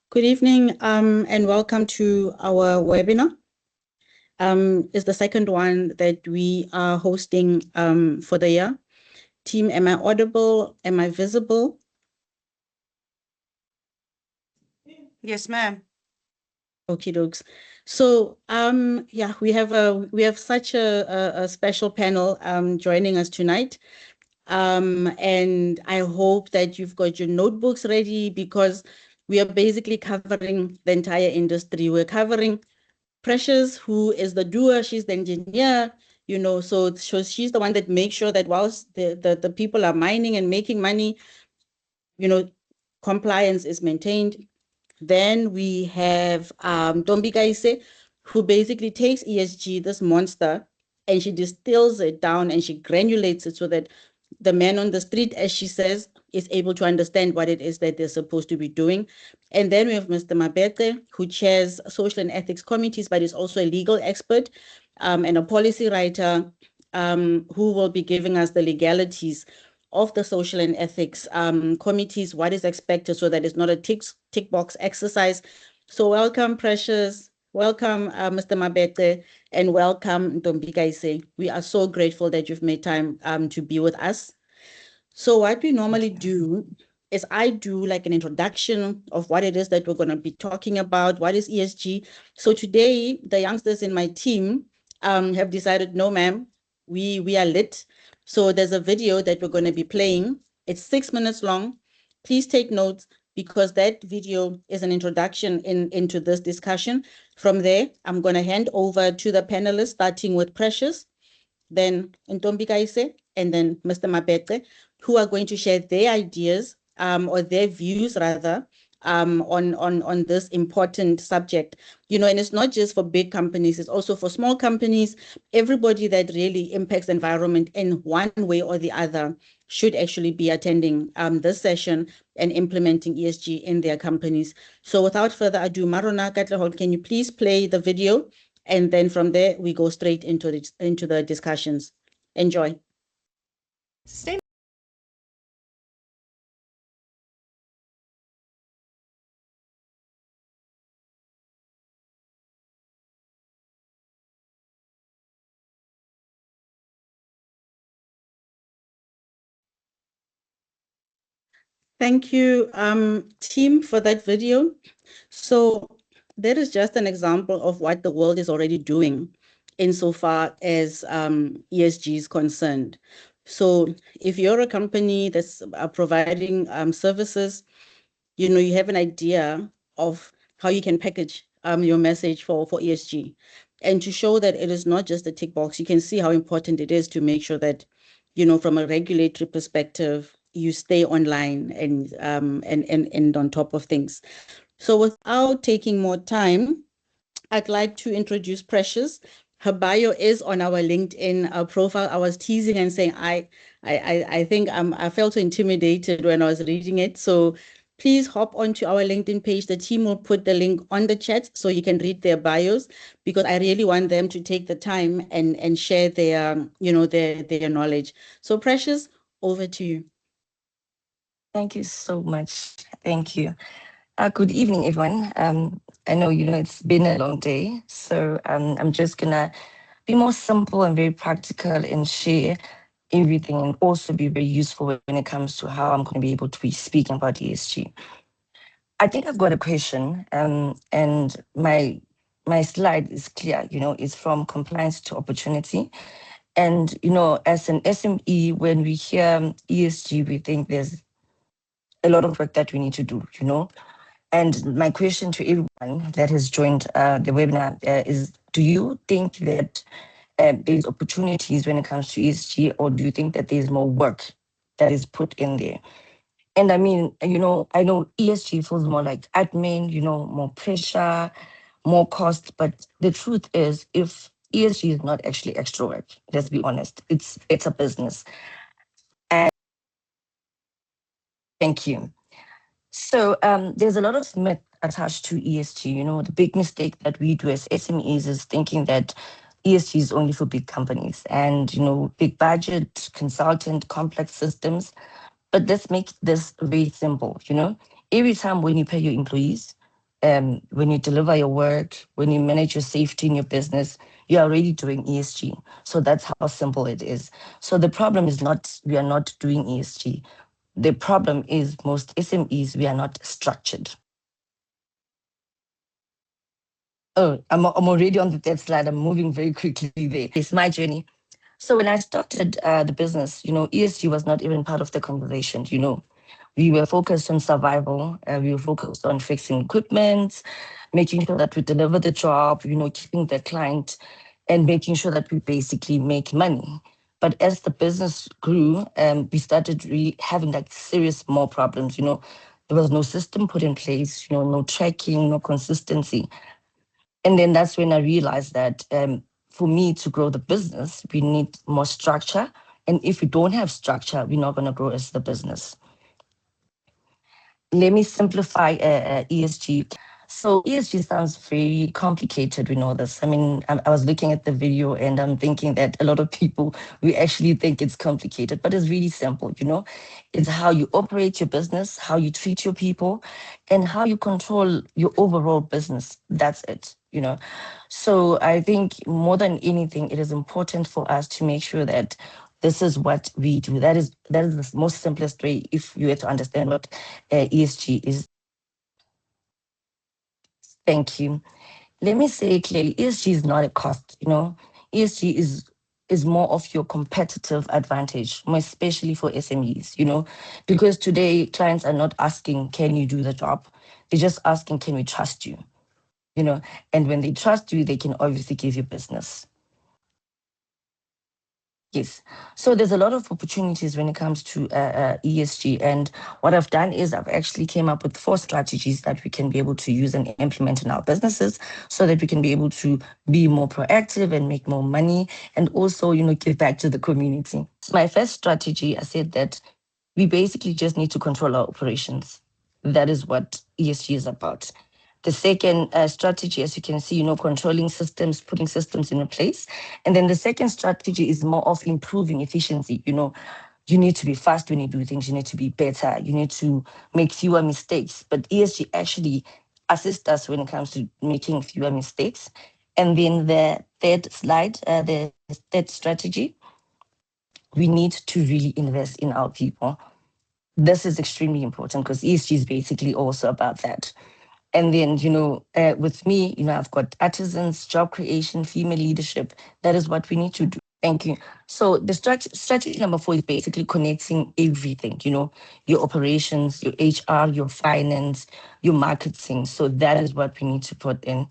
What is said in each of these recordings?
Good evening, and welcome to our webinar. It's the second one that we are hosting for the year. Team, am I audible? Am I visible? Yes, ma'am. Okie dokes. So, yeah, we have such a special panel joining us tonight. And I hope that you've got your notebooks ready because we are basically covering the entire industry. We're covering Precious, who is the doer, she's the engineer, so she's the one that makes sure that whilst the people are mining and making money, compliance is maintained. Then we have Dombi Kaise, who basically takes ESG, this monster, and she distills it down and she granulates it so that the man on the street, as she says, is able to understand what it is that they're supposed to be doing. And then we have Mr. Mabete, who chairs social and ethics committees, but is also a legal expert and a policy writer who will be giving us the legalities of the social and ethics committees, what is expected so that it's not a tick box exercise. So welcome, Precious. Welcome, Mr. Mabete, and welcome, Ntombi Kaise. We are so grateful that you've made time to be with us. So what we normally do is I do like an introduction of what it is that we're going to be talking about. What is ESG? So today, the youngsters in my team have decided, no, ma'am, we are lit. So there's a video that we're going to be playing. It's 6 minutes long. Please take notes because that video is an introduction into this discussion. From there, I'm going to hand over to the panelists, starting with Precious, then Ntombi Kaise, and then Mr. Mabete, who are going to share their ideas or their views rather on this important subject. And it's not just for big companies, it's also for small companies. Everybody that really impacts the environment in one way or the other should actually be attending this session and implementing ESG in their companies. So without further ado, Marona Katlehol, can you please play the video? And then from there, we go straight into the discussions. Enjoy. Stay. Thank you, team, for that video. So that is just an example of what the world is already doing insofar as ESG is concerned. So if you're a company that's providing services, you have an idea of how you can package your message for ESG. And to show that it is not just a tick box, you can see how important it is to make sure that, from a regulatory perspective, you stay online and on top of things. So without taking more time, I'd like to introduce Precious. Her bio is on our LinkedIn profile. I was teasing and saying I think I felt so intimidated when I was reading it. So please hop onto our LinkedIn page. The team will put the link on the chat so you can read their bios because I really want them to take the time and share their their knowledge. So Precious, over to you. Thank you so much. Thank you. Good evening, everyone. I know, it's been a long day, so I'm just going to be more simple and very practical and share everything and also be very useful when it comes to how I'm going to be able to be speaking about ESG. I think I've got a question, and my slide is clear, it's from compliance to opportunity. And, as an SME, when we hear ESG, we think there's a lot of work that we need to do, And my question to everyone that has joined the webinar is, do you think that there's opportunities when it comes to ESG, or do you think that there's more work that is put in there? And I mean, I know ESG feels more like admin, more pressure, more cost. But the truth is, if ESG is not actually extra work, let's be honest, it's a business. And thank you. So there's a lot of myth attached to ESG. The big mistake that we do as SMEs is thinking that ESG is only for big companies and, big budget, consultant, complex systems. But let's make this very simple. Every time when you pay your employees, When you deliver your work, when you manage your safety in your business, you're already doing ESG. So that's how simple it is. So the problem is not we are not doing ESG. The problem is most SMEs, we are not structured. Oh, I'm already on the third slide. I'm moving very quickly there. It's my journey. So when I started the business, ESG was not even part of the conversation. We were focused on survival. We were focused on fixing equipment, making sure that we deliver the job, keeping the client, and making sure that we basically make money. But as the business grew, we started really having like serious more problems. There was no system put in place, no tracking, no consistency. And then that's when I realized that for me to grow the business, we need more structure. And if we don't have structure, we're not going to grow as the business. Let me simplify ESG. So ESG sounds very complicated. We know this. I mean, I was looking at the video and I'm thinking that a lot of people, we actually think it's complicated, but it's really simple. It's how you operate your business, how you treat your people, and how you control your overall business. That's it. So I think more than anything, it is important for us to make sure that this is what we do. That is the most simplest way if you were to understand what ESG is. Thank you. Let me say clearly, ESG is not a cost. ESG is more of your competitive advantage, more especially for SMEs. Because today clients are not asking, can you do the job? They're just asking, can we trust you? And when they trust you, they can obviously give you business. Yes. So there's a lot of opportunities when it comes to ESG. And what I've done is I've actually came up with 4 strategies that we can be able to use and implement in our businesses so that we can be able to be more proactive and make more money and also, give back to the community. So my first strategy, I said that we basically just need to control our operations. That is what ESG is about. The second strategy, as you can see, controlling systems, putting systems in place. And then the second strategy is more of improving efficiency. You need to be fast when you do things. You need to be better. You need to make fewer mistakes. But ESG actually assists us when it comes to making fewer mistakes. And then the third slide, the third strategy, we need to really invest in our people. This is extremely important because ESG is basically also about that. And then, with me, I've got artisans, job creation, female leadership. That is what we need to do. Thank you. So the strategy number 4 is basically connecting everything, your operations, your HR, your finance, your marketing. So that is what we need to put in.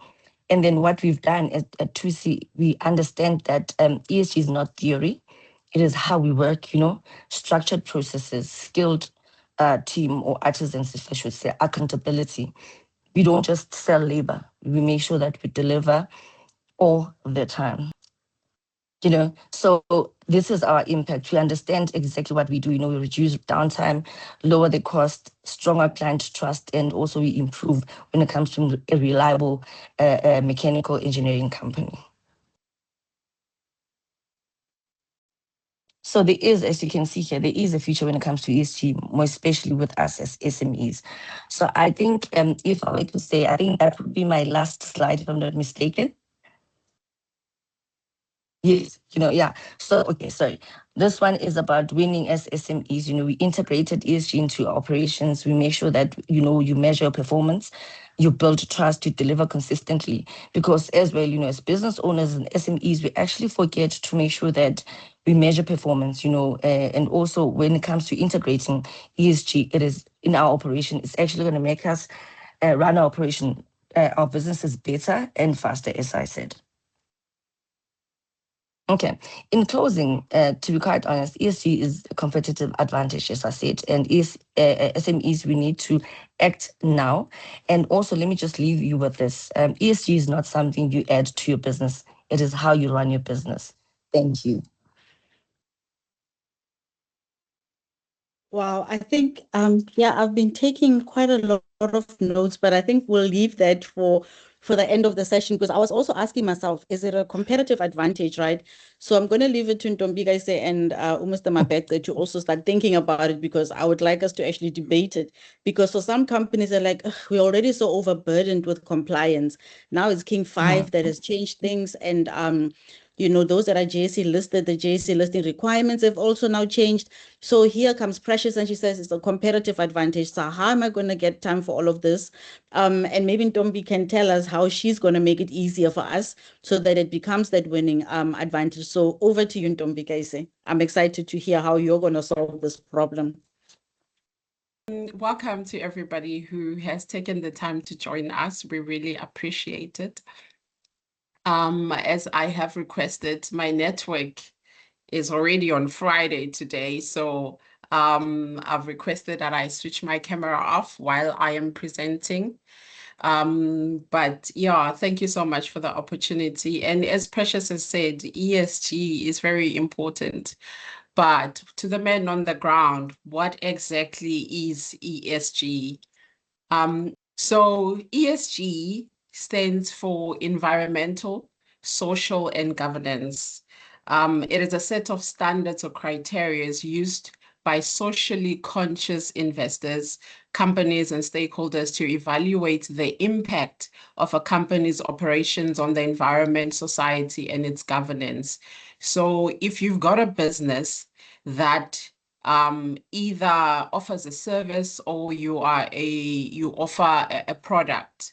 And then what we've done at 2C, we understand that ESG is not theory. It is how we work, structured processes, skilled team or artisans, if I should say, accountability. We don't just sell labor. We make sure that we deliver all the time. So this is our impact. We understand exactly what we do. We reduce downtime, lower the cost, stronger client trust, and also we improve when it comes to a reliable mechanical engineering company. So there is, as you can see here, there is a future when it comes to ESG, more especially with us as SMEs. So I think if I were to say, I think that would be my last slide, if I'm not mistaken. Yes, yeah. So, okay, sorry. This one is about winning as SMEs. We integrated ESG into our operations. We make sure that, you measure performance, you build trust, you deliver consistently. Because as well, as business owners and SMEs, we actually forget to make sure that we measure performance, and also when it comes to integrating ESG, it is in our operation, it's actually going to make us run our businesses better and faster, as I said. Okay. In closing, to be quite honest, ESG is a competitive advantage, as I said, and SMEs, we need to act now. And also, let me just leave you with this. ESG is not something you add to your business. It is how you run your business. Thank you. Wow, I think yeah, I've been taking quite a lot of notes, but I think we'll leave that for the end of the session because I was also asking myself, is it a competitive advantage, right? So I'm going to leave it to Ntombikaise and Mr. Mabete to also start thinking about it because I would like us to actually debate it. Because for some companies, they're like, "Ugh, we're already so overburdened with compliance. Now it's King 5 that has changed things, and those that are JSE listed, the JSE listing requirements have also now changed. So here comes Precious, and she says it's a competitive advantage. So how am I going to get time for all of this? And maybe Ntombi can tell us how she's going to make it easier for us so that it becomes that winning advantage. So over to you, Ntombi Kaise. I'm excited to hear how you're going to solve this problem. Welcome to everybody who has taken the time to join us. We really appreciate it. As I have requested, my network is already on Friday today, so I've requested that I switch my camera off while I am presenting. But yeah, thank you so much for the opportunity. And as Precious has said, ESG is very important. But to the men on the ground, what exactly is ESG? So ESG stands for environmental, social, and governance. It is a set of standards or criteria used by socially conscious investors, companies, and stakeholders to evaluate the impact of a company's operations on the environment, society, and its governance. So if you've got a business that either offers a service or you offer a product,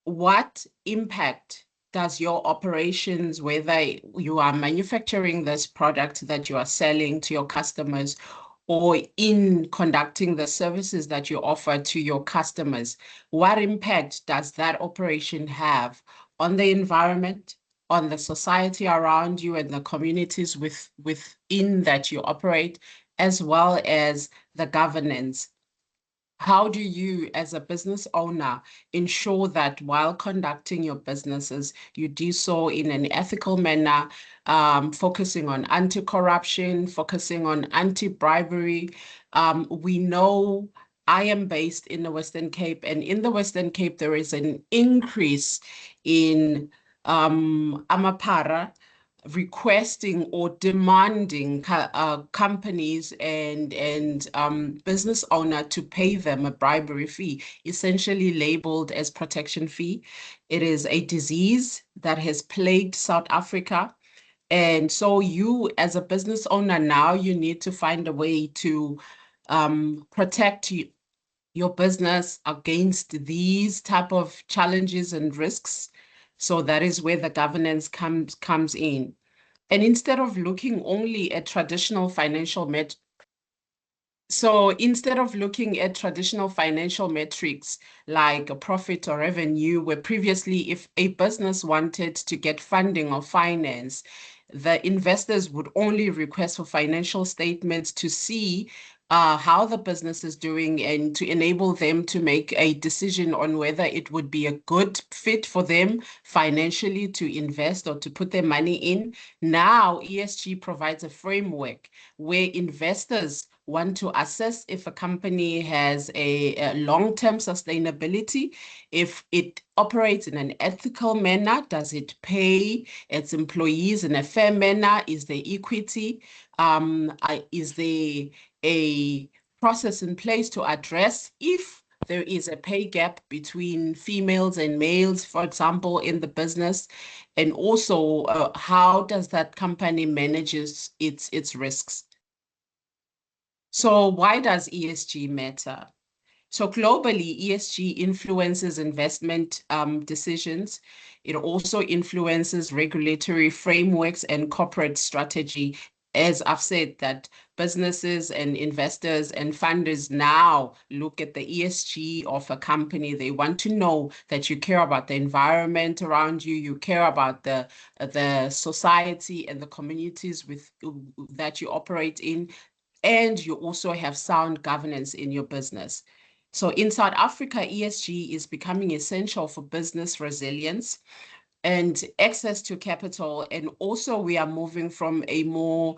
what impact does your operations, whether you are manufacturing this product that you are selling to your customers or in conducting the services that you offer to your customers, what impact does that operation have on the environment, on the society around you and the communities within that you operate, as well as the governance? How do you, as a business owner, ensure that while conducting your businesses, you do so in an ethical manner, focusing on anti-corruption, focusing on anti-bribery? We know I am based in the Western Cape, and in the Western Cape, there is an increase in Amapara requesting or demanding companies and business owner to pay them a bribery fee, essentially labeled as protection fee. It is a disease that has plagued South Africa. And so you, as a business owner now, you need to find a way to protect your business against these type of challenges and risks. So that is where the governance comes in. And instead of looking only at traditional financial metrics like a profit or revenue, where previously if a business wanted to get funding or finance, the investors would only request for financial statements to see how the business is doing and to enable them to make a decision on whether it would be a good fit for them financially to invest or to put their money in. Now, ESG provides a framework where investors want to assess if a company has a long-term sustainability, if it operates in an ethical manner, does it pay its employees in a fair manner, is there equity, is there a process in place to address if there is a pay gap between females and males, for example, in the business, and also how does that company manages its risks. So why does ESG matter? So globally, ESG influences investment decisions. It also influences regulatory frameworks and corporate strategy. As I've said, that businesses and investors and funders now look at the ESG of a company. They want to know that you care about the environment around you, you care about the society and the communities that you operate in, and you also have sound governance in your business. So in South Africa, ESG is becoming essential for business resilience and access to capital. And also we are moving from a more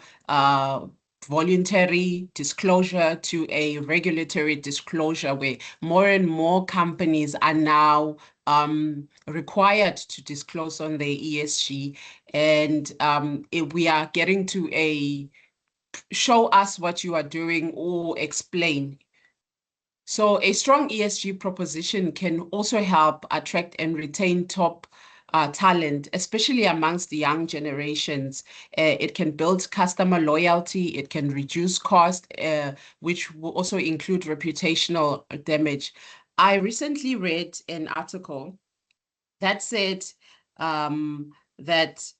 voluntary disclosure to a regulatory disclosure, where more and more companies are now required to disclose on their ESG. And we are getting to a show us what you are doing or explain. So a strong ESG proposition can also help attract and retain top talent, especially amongst the young generations. It can build customer loyalty, it can reduce cost, which will also include reputational damage. I recently read an article that said that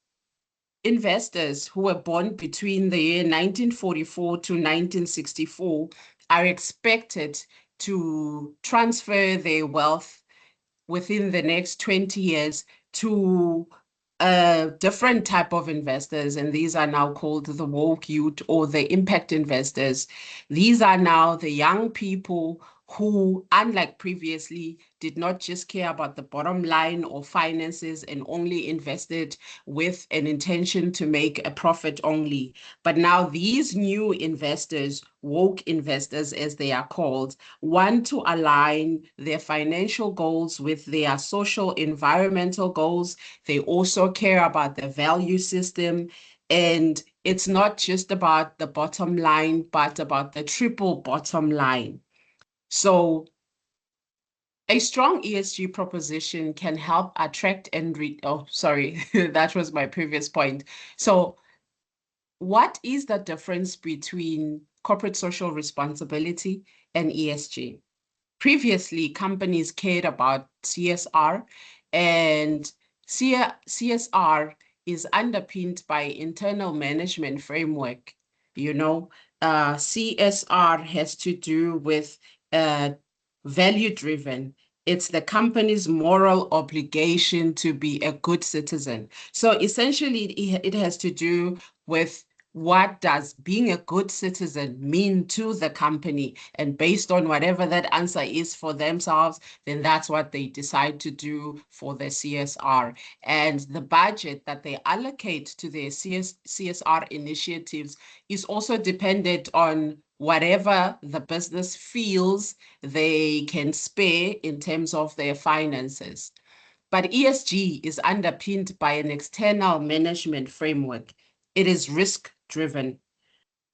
investors who were born between the year 1944 to 1964 are expected to transfer their wealth within the next 20 years to a different type of investors, and these are now called the woke youth or the impact investors. These are now the young people who, unlike previously, did not just care about the bottom line or finances and only invested with an intention to make a profit only. But now these new investors, woke investors as they are called, want to align their financial goals with their social environmental goals. They also care about the value system. And it's not just about the bottom line, but about the triple bottom line. So a strong ESG proposition can help attract and that was my previous point. So what is the difference between corporate social responsibility and ESG? Previously, companies cared about CSR, and CSR is underpinned by internal management framework. CSR has to do with value driven. It's the company's moral obligation to be a good citizen. So essentially, it has to do with what does being a good citizen mean to the company? And based on whatever that answer is for themselves, then that's what they decide to do for their CSR. And the budget that they allocate to their CSR initiatives is also dependent on whatever the business feels they can spare in terms of their finances. But ESG is underpinned by an external management framework. It is risk-driven.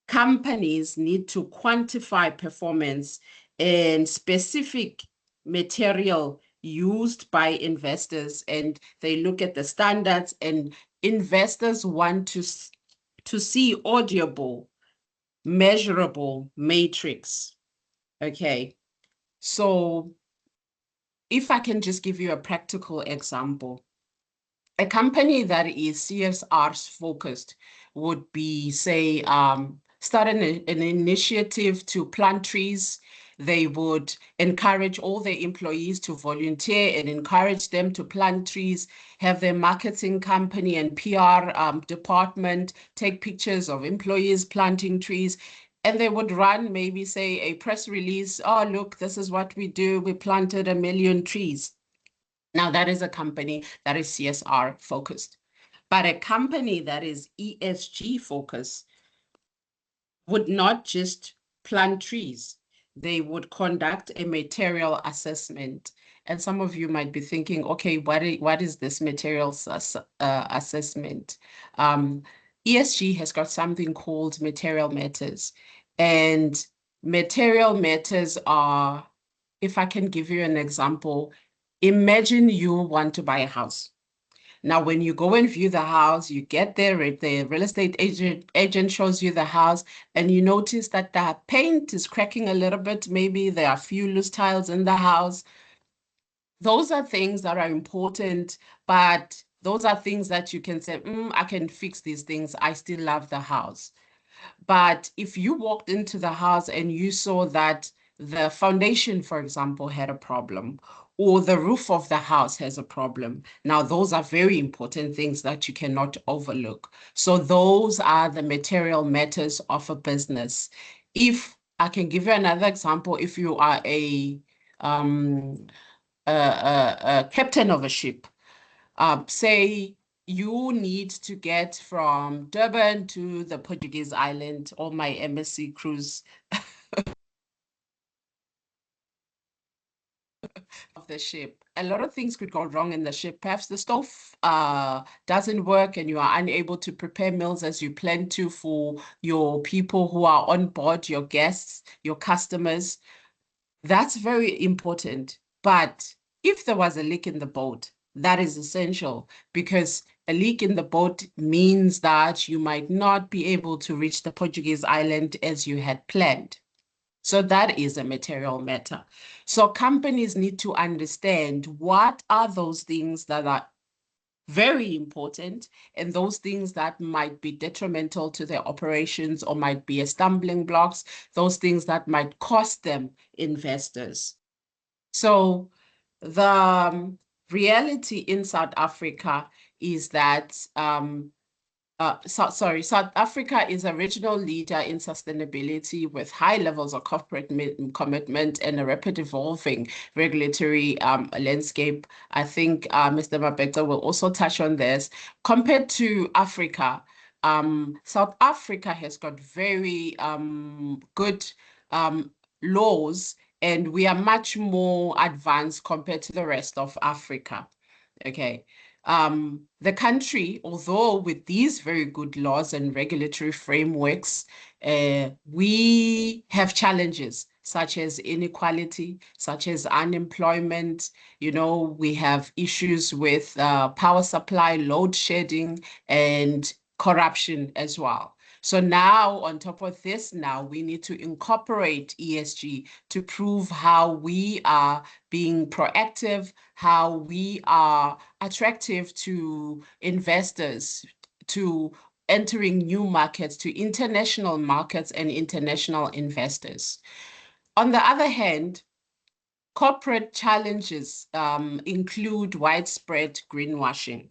Companies need to quantify performance and specific material used by investors, and they look at the standards, and investors want to see audible, measurable matrix. Okay, so if I can just give you a practical example, a company that is CSR focused would be, say, start an initiative to plant trees. They would encourage all their employees to volunteer and encourage them to plant trees, have their marketing company and PR department take pictures of employees planting trees. And they would run maybe, say, a press release. Oh, look, this is what we do. We planted 1 million trees. Now, that is a company that is CSR focused. But a company that is ESG focused would not just plant trees. They would conduct a material assessment. And some of you might be thinking, okay, what is this material assessment? ESG has got something called material matters. And material matters are, if I can give you an example, imagine you want to buy a house. Now, when you go and view the house, you get there, the real estate agent shows you the house, and you notice that the paint is cracking a little bit. Maybe there are a few loose tiles in the house. Those are things that are important, but those are things that you can say, I can fix these things. I still love the house. But if you walked into the house and you saw that the foundation, for example, had a problem, or the roof of the house has a problem, now those are very important things that you cannot overlook. So those are the material matters of a business. If I can give you another example, if you are a captain of a ship, say you need to get from Durban to the Portuguese island or my MSC cruise of the ship. A lot of things could go wrong in the ship. Perhaps the stove doesn't work and you are unable to prepare meals as you plan to for your people who are on board, your guests, your customers. That's very important. But if there was a leak in the boat, that is essential because a leak in the boat means that you might not be able to reach the Portuguese island as you had planned. So that is a material matter. So companies need to understand what are those things that are very important and those things that might be detrimental to their operations or might be a stumbling blocks, those things that might cost them investors. So the reality in South Africa is that South Africa is a regional leader in sustainability with high levels of corporate commitment and a rapid evolving regulatory landscape. I think Mr. Mabeka will also touch on this. Compared to Africa, South Africa has got very good laws, and we are much more advanced compared to the rest of Africa. Okay. The country, although with these very good laws and regulatory frameworks, we have challenges such as inequality, such as unemployment. You know, we have issues with power supply, load shedding, and corruption as well. So now, on top of this, now we need to incorporate ESG to prove how we are being proactive, how we are attractive to investors, to entering new markets, to international markets and international investors. On the other hand, corporate challenges include widespread greenwashing.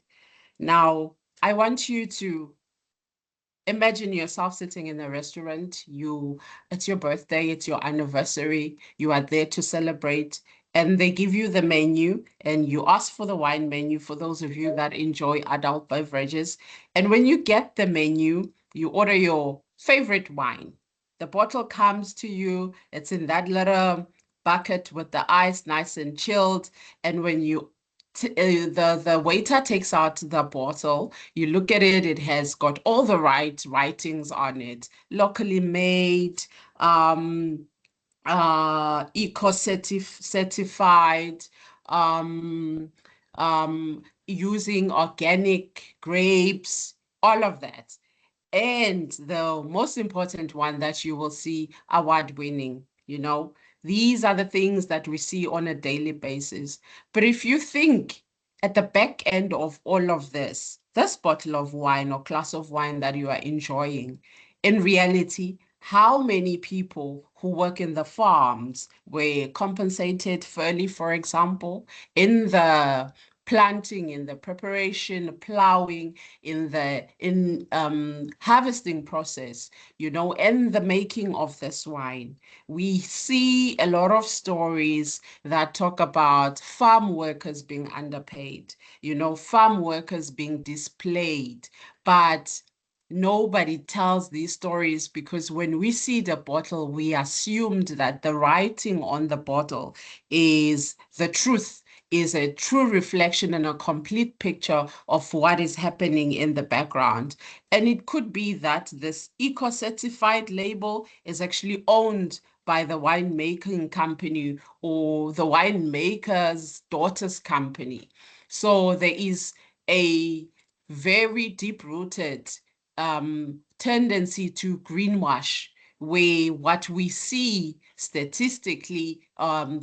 Now, I want you to imagine yourself sitting in a restaurant. It's your birthday, it's your anniversary, you are there to celebrate, and they give you the menu, and you ask for the wine menu for those of you that enjoy adult beverages. And when you get the menu, you order your favorite wine. The bottle comes to you, it's in that little bucket with the ice nice and chilled. And when the waiter takes out the bottle, you look at it, it has got all the right writings on it, locally made, certified, um, using organic grapes, all of that. And the most important one that you will see, award winning, you know, these are the things that we see on a daily basis. But if you think at the back end of all of this bottle of wine or glass of wine that you are enjoying, in reality, how many people who work in the farms were compensated fairly, for example, in the planting, in the preparation, plowing, in harvesting process, you know, and the making of this wine. We see a lot of stories that talk about farm workers being underpaid, you know, farm workers being displayed, but nobody tells these stories because when we see the bottle, we assumed that the writing on the bottle is the truth, is a true reflection and a complete picture of what is happening in the background. And it could be that this eco-certified label is actually owned by the winemaking company or the winemaker's daughter's company. So there is a very deep-rooted tendency to greenwash, where what we see statistically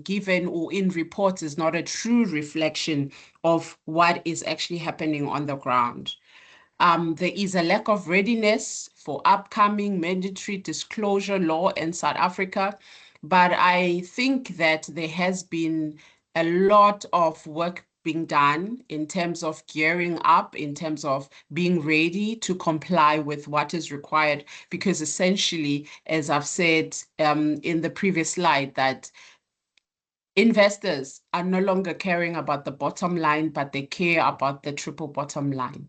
given or in reports is not a true reflection of what is actually happening on the ground. There is a lack of readiness for upcoming mandatory disclosure law in South Africa, but I think that there has been a lot of work being done in terms of gearing up, in terms of being ready to comply with what is required, because essentially, as I've said in the previous slide, that investors are no longer caring about the bottom line, but they care about the triple bottom line.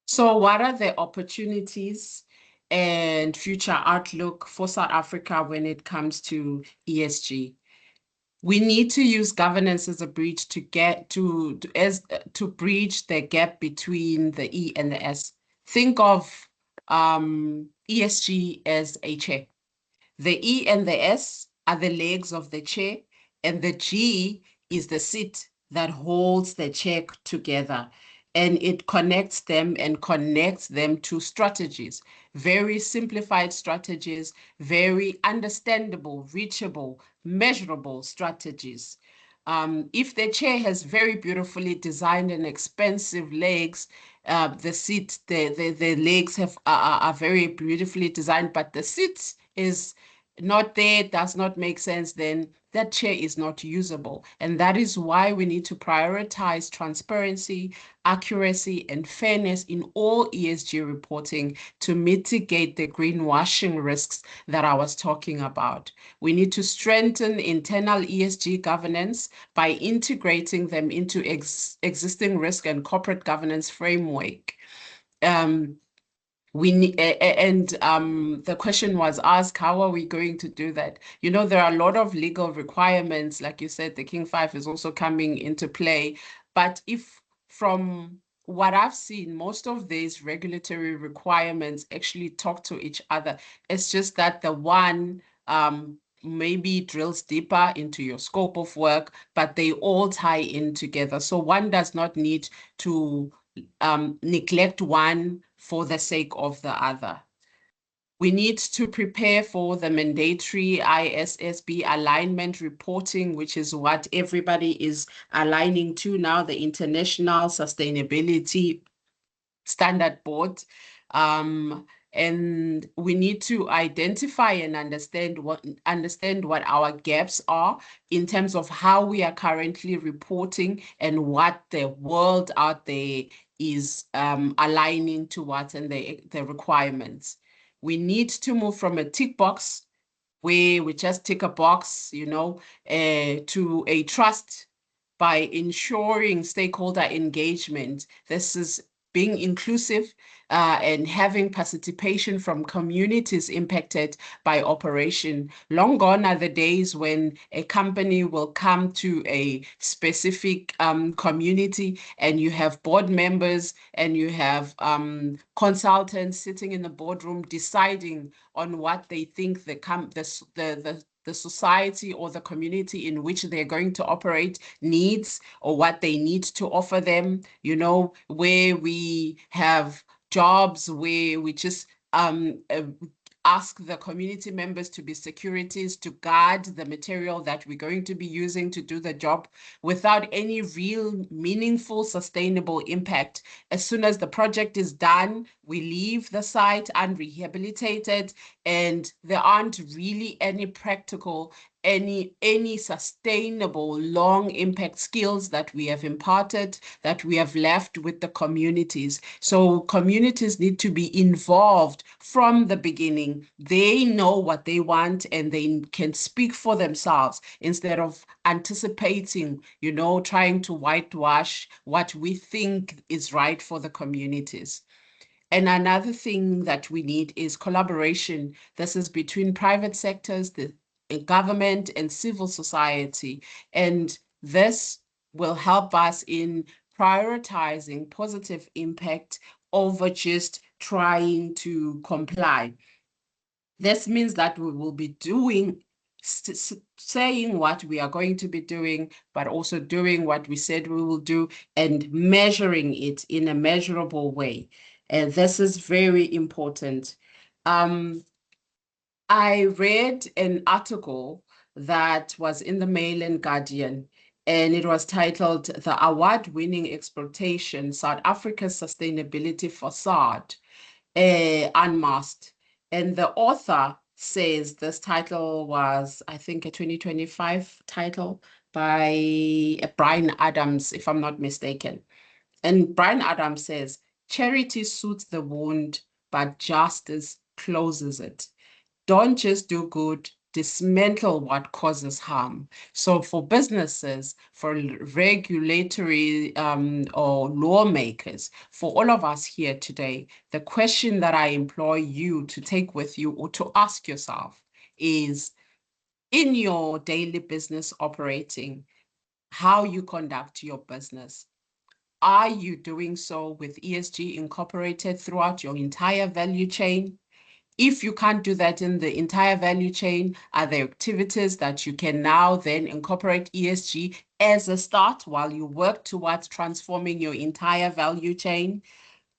So what are the opportunities and future outlook for South Africa when it comes to ESG? We need to use governance as a bridge to get to bridge the gap between the E and the S. Think of ESG as a chair. The E and the S are the legs of the chair, and the G is the seat that holds the chair together. And it connects them and connects them to strategies, very simplified strategies, very understandable, reachable, measurable strategies. If the chair has very beautifully designed and expensive legs, the legs are very beautifully designed, but the seat is not there, does not make sense, then that chair is not usable. And that is why we need to prioritize transparency, accuracy, and fairness in all ESG reporting to mitigate the greenwashing risks that I was talking about. We need to strengthen internal ESG governance by integrating them into existing risk and corporate governance framework. We need, and the question was asked, how are we going to do that? You know, there are a lot of legal requirements. Like you said, the King 5 is also coming into play. But if from what I've seen, most of these regulatory requirements actually talk to each other. It's just that the one maybe drills deeper into your scope of work, but they all tie in together. So one does not need to neglect one for the sake of the other. We need to prepare for the mandatory ISSB alignment reporting, which is what everybody is aligning to now, the International Sustainability Standard Board. And we need to identify and understand what our gaps are in terms of how we are currently reporting and what the world out there is aligning towards and the requirements. We need to move from a tick box where we just tick a box, to a trust by ensuring stakeholder engagement. This is being inclusive and having participation from communities impacted by operation. Long gone are the days when a company will come to a specific community and you have board members and you have consultants sitting in the boardroom deciding on what they think the society or the community in which they're going to operate needs or what they need to offer them, where we have jobs where we just ask the community members to be securities to guard the material that we're going to be using to do the job without any real meaningful sustainable impact. As soon as the project is done, we leave the site unrehabilitated, and there aren't really any practical any sustainable long impact skills that we have imparted, that we have left with the communities. So communities need to be involved from the beginning. They know what they want and they can speak for themselves instead of anticipating, trying to whitewash what we think is right for the communities. And another thing that we need is collaboration. This is between private sectors, the government and civil society. And this will help us in prioritizing positive impact over just trying to comply. This means that we will be saying what we are going to be doing, but also doing what we said we will do and measuring it in a measurable way. And this is very important. I read an article that was in the Mail and Guardian, and it was titled "The Award-Winning Exploitation: South Africa's Sustainability Facade, Unmasked." And the author says this title was, I think, a 2025 title by Brian Adams, if I'm not mistaken. And Brian Adams says, "Charity soothes the wound, but justice closes it. Don't just do good, dismantle what causes harm. So for businesses, for regulatory or lawmakers, for all of us here today, the question that I implore you to take with you or to ask yourself is, in your daily business operating, how you conduct your business. Are you doing so with ESG incorporated throughout your entire value chain? If you can't do that in the entire value chain, are there activities that you can now then incorporate ESG as a start while you work towards transforming your entire value chain?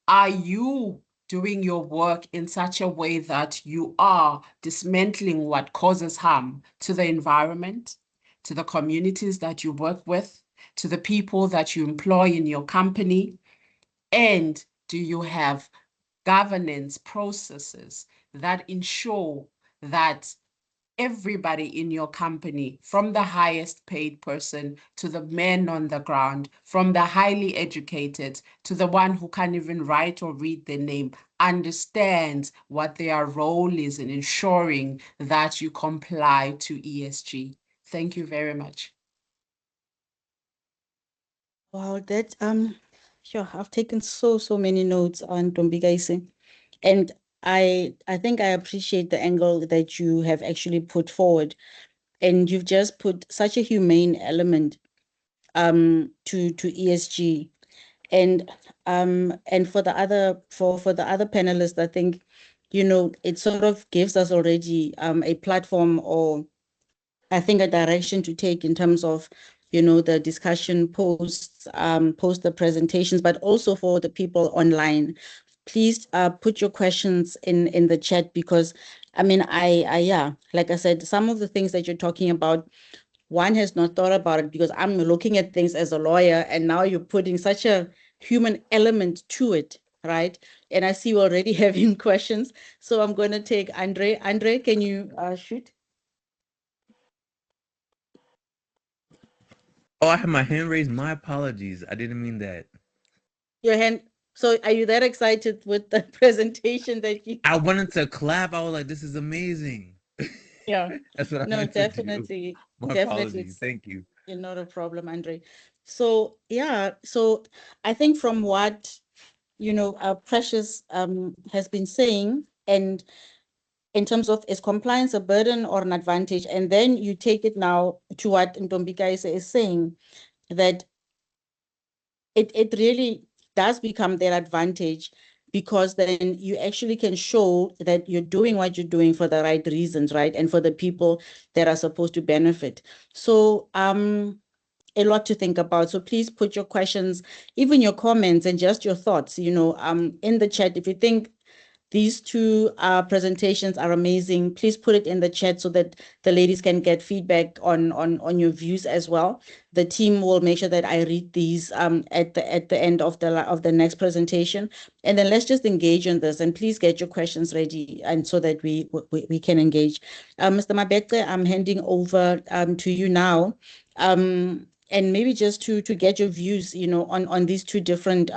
Are you doing your work in such a way that you are dismantling what causes harm to the environment, to the communities that you work with, to the people that you employ in your company? And do you have governance processes that ensure that everybody in your company, from the highest paid person to the man on the ground, from the highly educated to the one who can't even write or read their name, understands what their role is in ensuring that you comply to ESG? Thank you very much. Wow, that sure, I've taken so many notes on Ntombi, and I think I appreciate the angle that you have actually put forward, and you've just put such a humane element to ESG, and for the other for the other panelists, I think, it sort of gives us already a platform, or I think a direction to take in terms of, the discussion posts, post the presentations, but also for the people online. Please put your questions in the chat, because I mean, yeah, like I said, some of the things that you're talking about, one has not thought about it, because I'm looking at things as a lawyer, and now you're putting such a human element to it, right? And I see you already having questions. So I'm going to take Andre. Andre, can you shoot? Oh, I have my hand raised. My apologies. I didn't mean that. Your hand. So are you that excited with the presentation that you? I wanted to clap. I was like, this is amazing. Yeah. That's what I No, meant to do. definitely. My Definitely. apologies. Thank you. You're not a problem, Andre. So yeah, so I think from what, Precious has been saying, and in terms of, is compliance a burden or an advantage? And then you take it now to what Ntombika is saying, that it really does become their advantage, because then you actually can show that you're doing what you're doing for the right reasons, right? And for the people that are supposed to benefit. So a lot to think about. So please put your questions, even your comments and just your thoughts, in the chat. If you think these two presentations are amazing, please put it in the chat so that the ladies can get feedback on your views as well. The team will make sure that I read these at the end of the next presentation, and then let's just engage on this. And please get your questions ready, and so that we can engage. Mr. Mabete, I'm handing over to you now. And maybe just to get your views, on these two different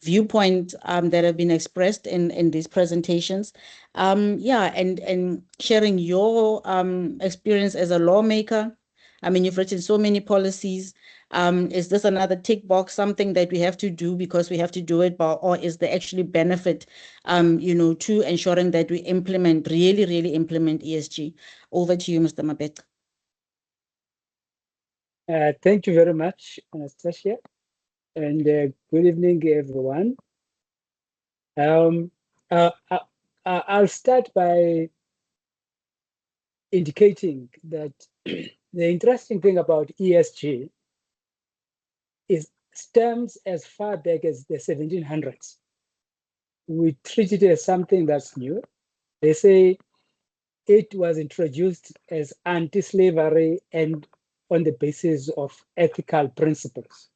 viewpoints that have been expressed in these presentations. Yeah, and sharing your experience as a lawmaker. I mean, you've written so many policies. Is this another tick box, something that we have to do because we have to do it, or is there actually benefit, to ensuring that we really implement ESG? Over to you, Mr. Mabet. Thank you very much, Anastasia, and good evening, everyone. I'll start by indicating that the interesting thing about ESG stems as far back as the 1700s. We treat it as something that's new. They say it was introduced as anti-slavery and on the basis of ethical principles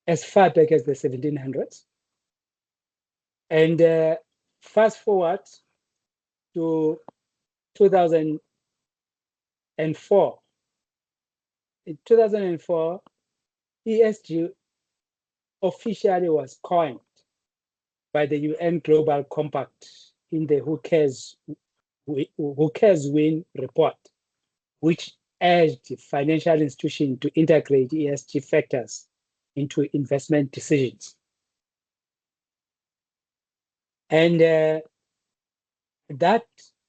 as far back as the 1700s. And fast forward to 2004. In 2004, ESG officially was coined by the UN Global Compact in the Who Cares Who Cares Win report, which urged financial institutions to integrate ESG factors into investment decisions. And that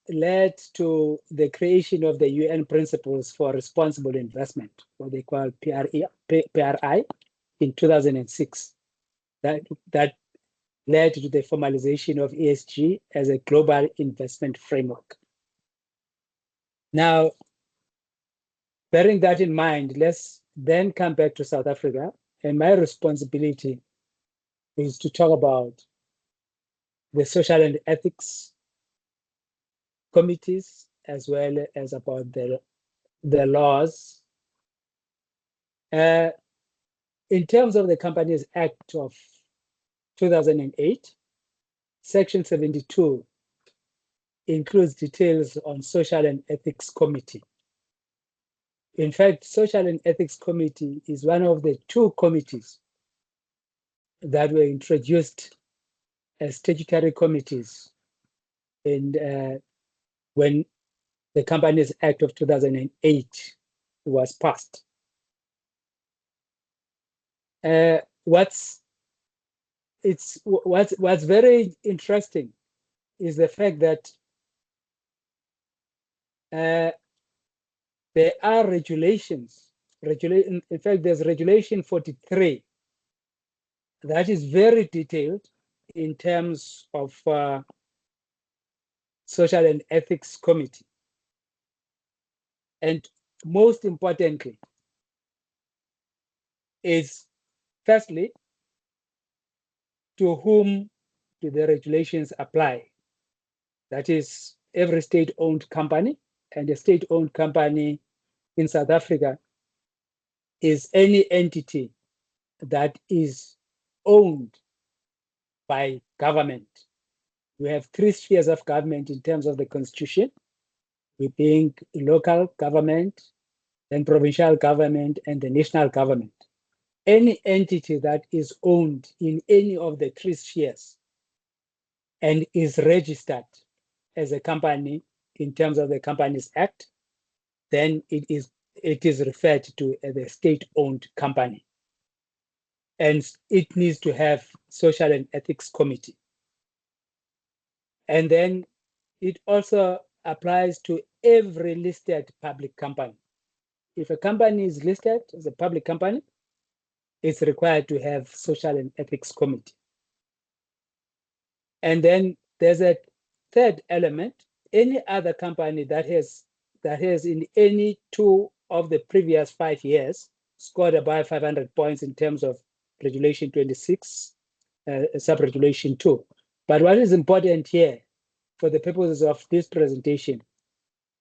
led to the creation of the UN Principles for Responsible Investment, what they call PRI, in 2006. That led to the formalization of ESG as a global investment framework. Now, bearing that in mind, let's then come back to South Africa. And my responsibility is to talk about the social and ethics committees, as well as about the laws. In terms of the Companies Act of 2008, Section 72 includes details on social and ethics committee. In fact, social and ethics committee is one of the two committees that were introduced as statutory committees and when the Companies Act of 2008 was passed. What's very interesting is the fact that there are regulations. In fact, there's Regulation 43 that is very detailed in terms of social and ethics committee. And most importantly is, firstly, to whom do the regulations apply? That is every state-owned company, and a state-owned company in South Africa is any entity that is owned by government. We have three spheres of government in terms of the constitution. We being local government, then provincial government, and the national government. Any entity that is owned in any of the three spheres and is registered as a company in terms of the Companies Act, then it is referred to as a state-owned company. And it needs to have social and ethics committee. And then it also applies to every listed public company. If a company is listed as a public company, it's required to have social and ethics committee. And then there's a third element. Any other company that has in any two of the previous 5 years scored above 500 points in terms of Regulation 26, sub-regulation 2. But what is important here for the purposes of this presentation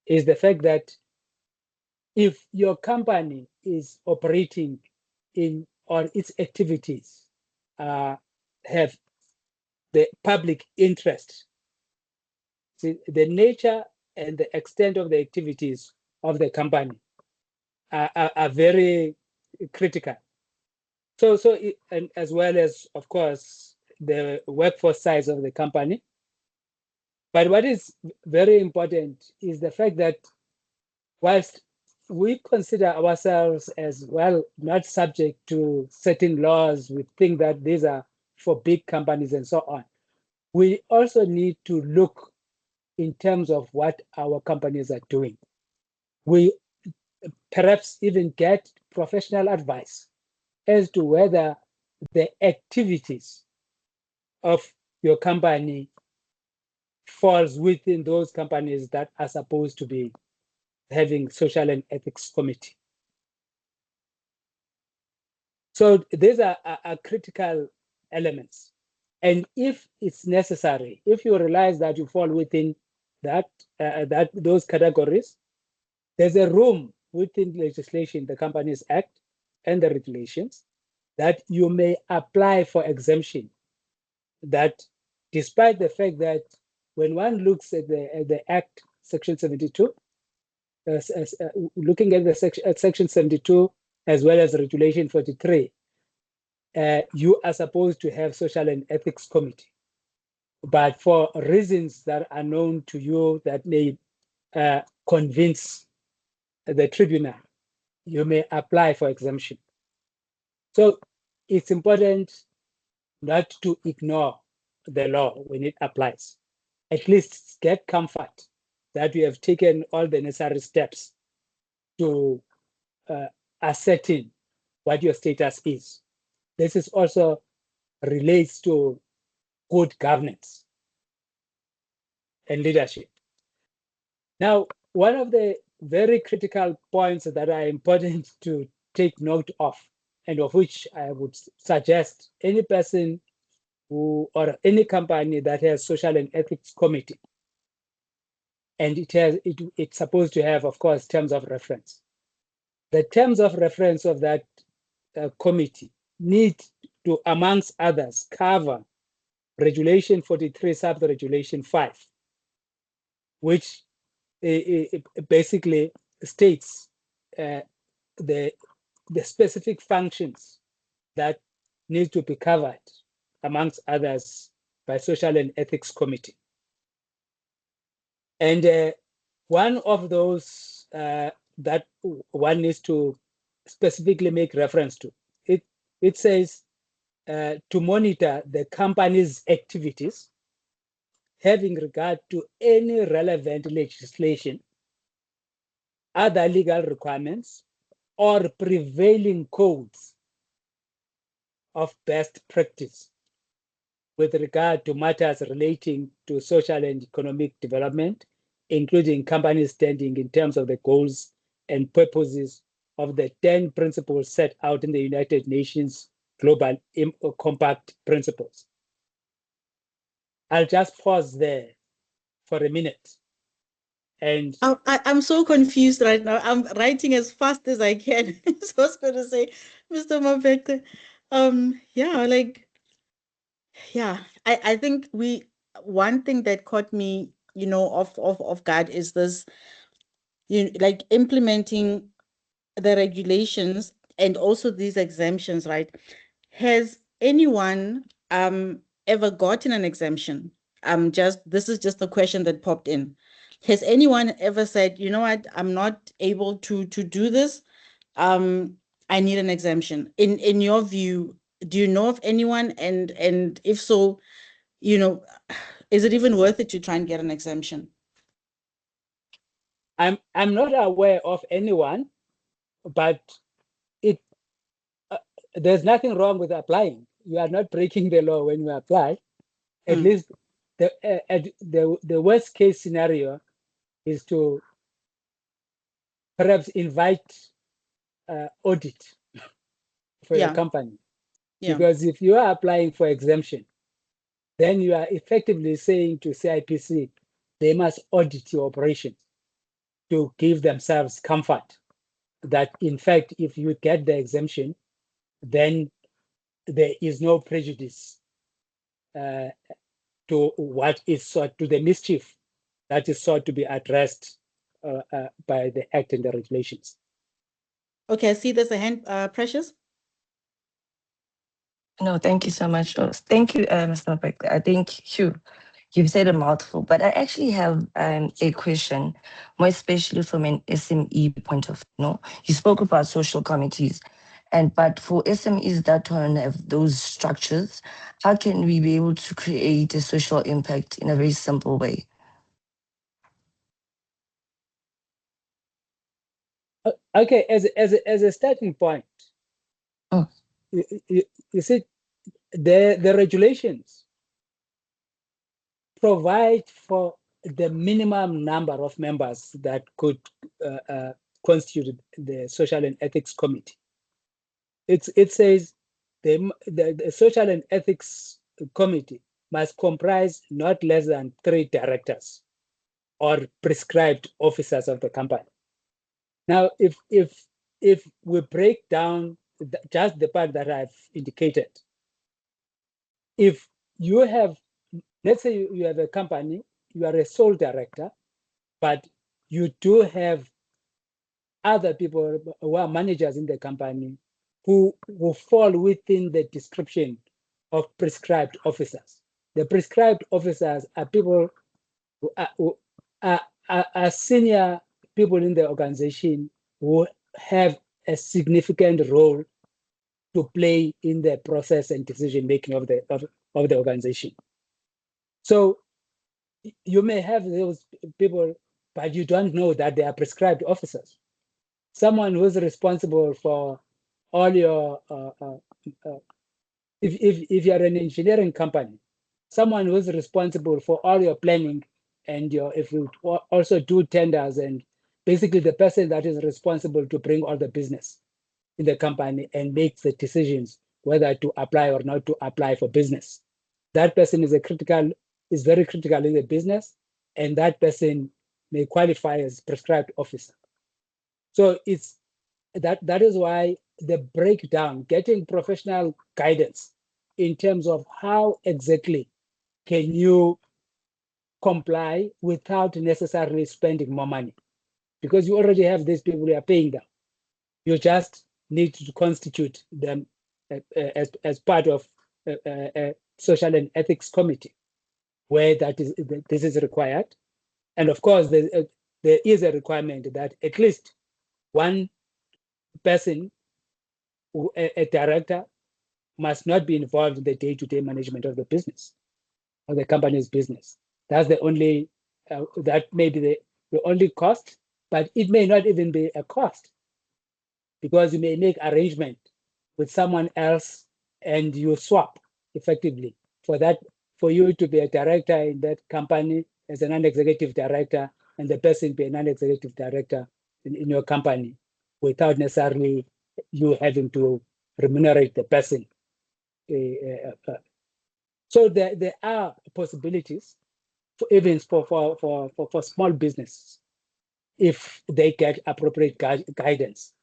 is the fact that if your company is operating in, or its activities have the public interest, see, the nature and the extent of the activities of the company are very critical. And as well as, of course, the workforce size of the company. But what is very important is the fact that whilst we consider ourselves as, well, not subject to certain laws, we think that these are for big companies and so on, we also need to look in terms of what our companies are doing. We perhaps even get professional advice as to whether the activities of your company falls within those companies that are supposed to be having social and ethics committee. So these are critical elements. And if it's necessary, if you realize that you fall within those categories, there's a room within legislation, the Companies Act and the regulations, that you may apply for exemption. That despite the fact that when one looks at the Act, Section 72, looking at Section 72 as well as Regulation 43, you are supposed to have social and ethics committee. but for reasons that are known to you that may convince the tribunal, you may apply for exemption. So it's important not to ignore the law when it applies. At least get comfort that you have taken all the necessary steps to ascertain what your status is. This is also relates to good governance and leadership. Now, one of the very critical points that are important to take note of, and of which I would suggest any person who or any company that has social and ethics committee, and it's supposed to have, of course, terms of reference. The terms of reference of that committee need to, amongst others, cover Regulation 43, Sub-Regulation 5, which it basically states the specific functions that need to be covered, amongst others, by Social and Ethics Committee. And one of those that one needs to specifically make reference to, it says to monitor the company's activities having regard to any relevant legislation, other legal requirements, or prevailing codes of best practice with regard to matters relating to social and economic development, including company standing in terms of the goals and purposes of the 10 principles set out in the United Nations Global Compact Principles. I'll just pause there for a minute. And I'm so confused right now. I'm writing as fast as I can. So I was going to say, Mr. Mabekte, I think one thing that caught me, off guard is this, like implementing the regulations and also these exemptions, right? Has anyone ever gotten an exemption? This is just a question that popped in. Has anyone ever said, you know what, I'm not able to do this? I need an exemption. In your view, do you know of anyone? And if so, is it even worth it to try and get an exemption? I'm not aware of anyone, but there's nothing wrong with applying. You are not breaking the law when you apply. At least the worst case scenario is to perhaps invite audit for your company. Yeah. Because if you are applying for exemption, then you are effectively saying to CIPC, they must audit your operations to give themselves comfort that, in fact, if you get the exemption, then there is no prejudice to what is sought, to the mischief that is sought to be addressed by the Act and the regulations. Okay, I see there's a hand, Precious. No, thank you so much. Oh, thank you, Mr. Mabekte. I think you've said a mouthful, but I actually have a question, more especially from an SME point of view. You spoke about social committees, but for SMEs that don't have those structures, how can we be able to create a social impact in a very simple way? Okay, as a starting point, you see, the regulations provide for the minimum number of members that could constitute the Social and Ethics Committee. It says the Social and Ethics Committee must comprise not less than 3 directors or prescribed officers of the company. Now, if we break down just the part that I've indicated, if you have, let's say you have a company, you are a sole director, but you do have other people who are managers in the company who fall within the description of prescribed officers. the prescribed officers are people who are senior people in the organization who have a significant role to play in the process and decision making of the organization. So you may have those people, but you don't know that they are prescribed officers. Someone who's responsible for all your if you're an engineering company, someone who's responsible for all your planning and if you also do tenders, and basically the person that is responsible to bring all the business in the company and make the decisions whether to apply or not to apply for business. That person is very critical in the business, and that person may qualify as prescribed officer. So that is why the breakdown, getting professional guidance in terms of how exactly can you comply without necessarily spending more money, because you already have these people who are paying them. You just need to constitute them as part of a social and ethics committee where this is required. And of course, there is a requirement that at least one person, a director, must not be involved in the day-to-day management of the business, of the company's business. That's the only, that may be the only cost, but it may not even be a cost, because you may make arrangement with someone else and you swap effectively for you to be a director in that company as a non-executive director, and the person be a non-executive director in your company, without necessarily you having to remunerate the person. So there are possibilities even for small businesses if they get appropriate guidance.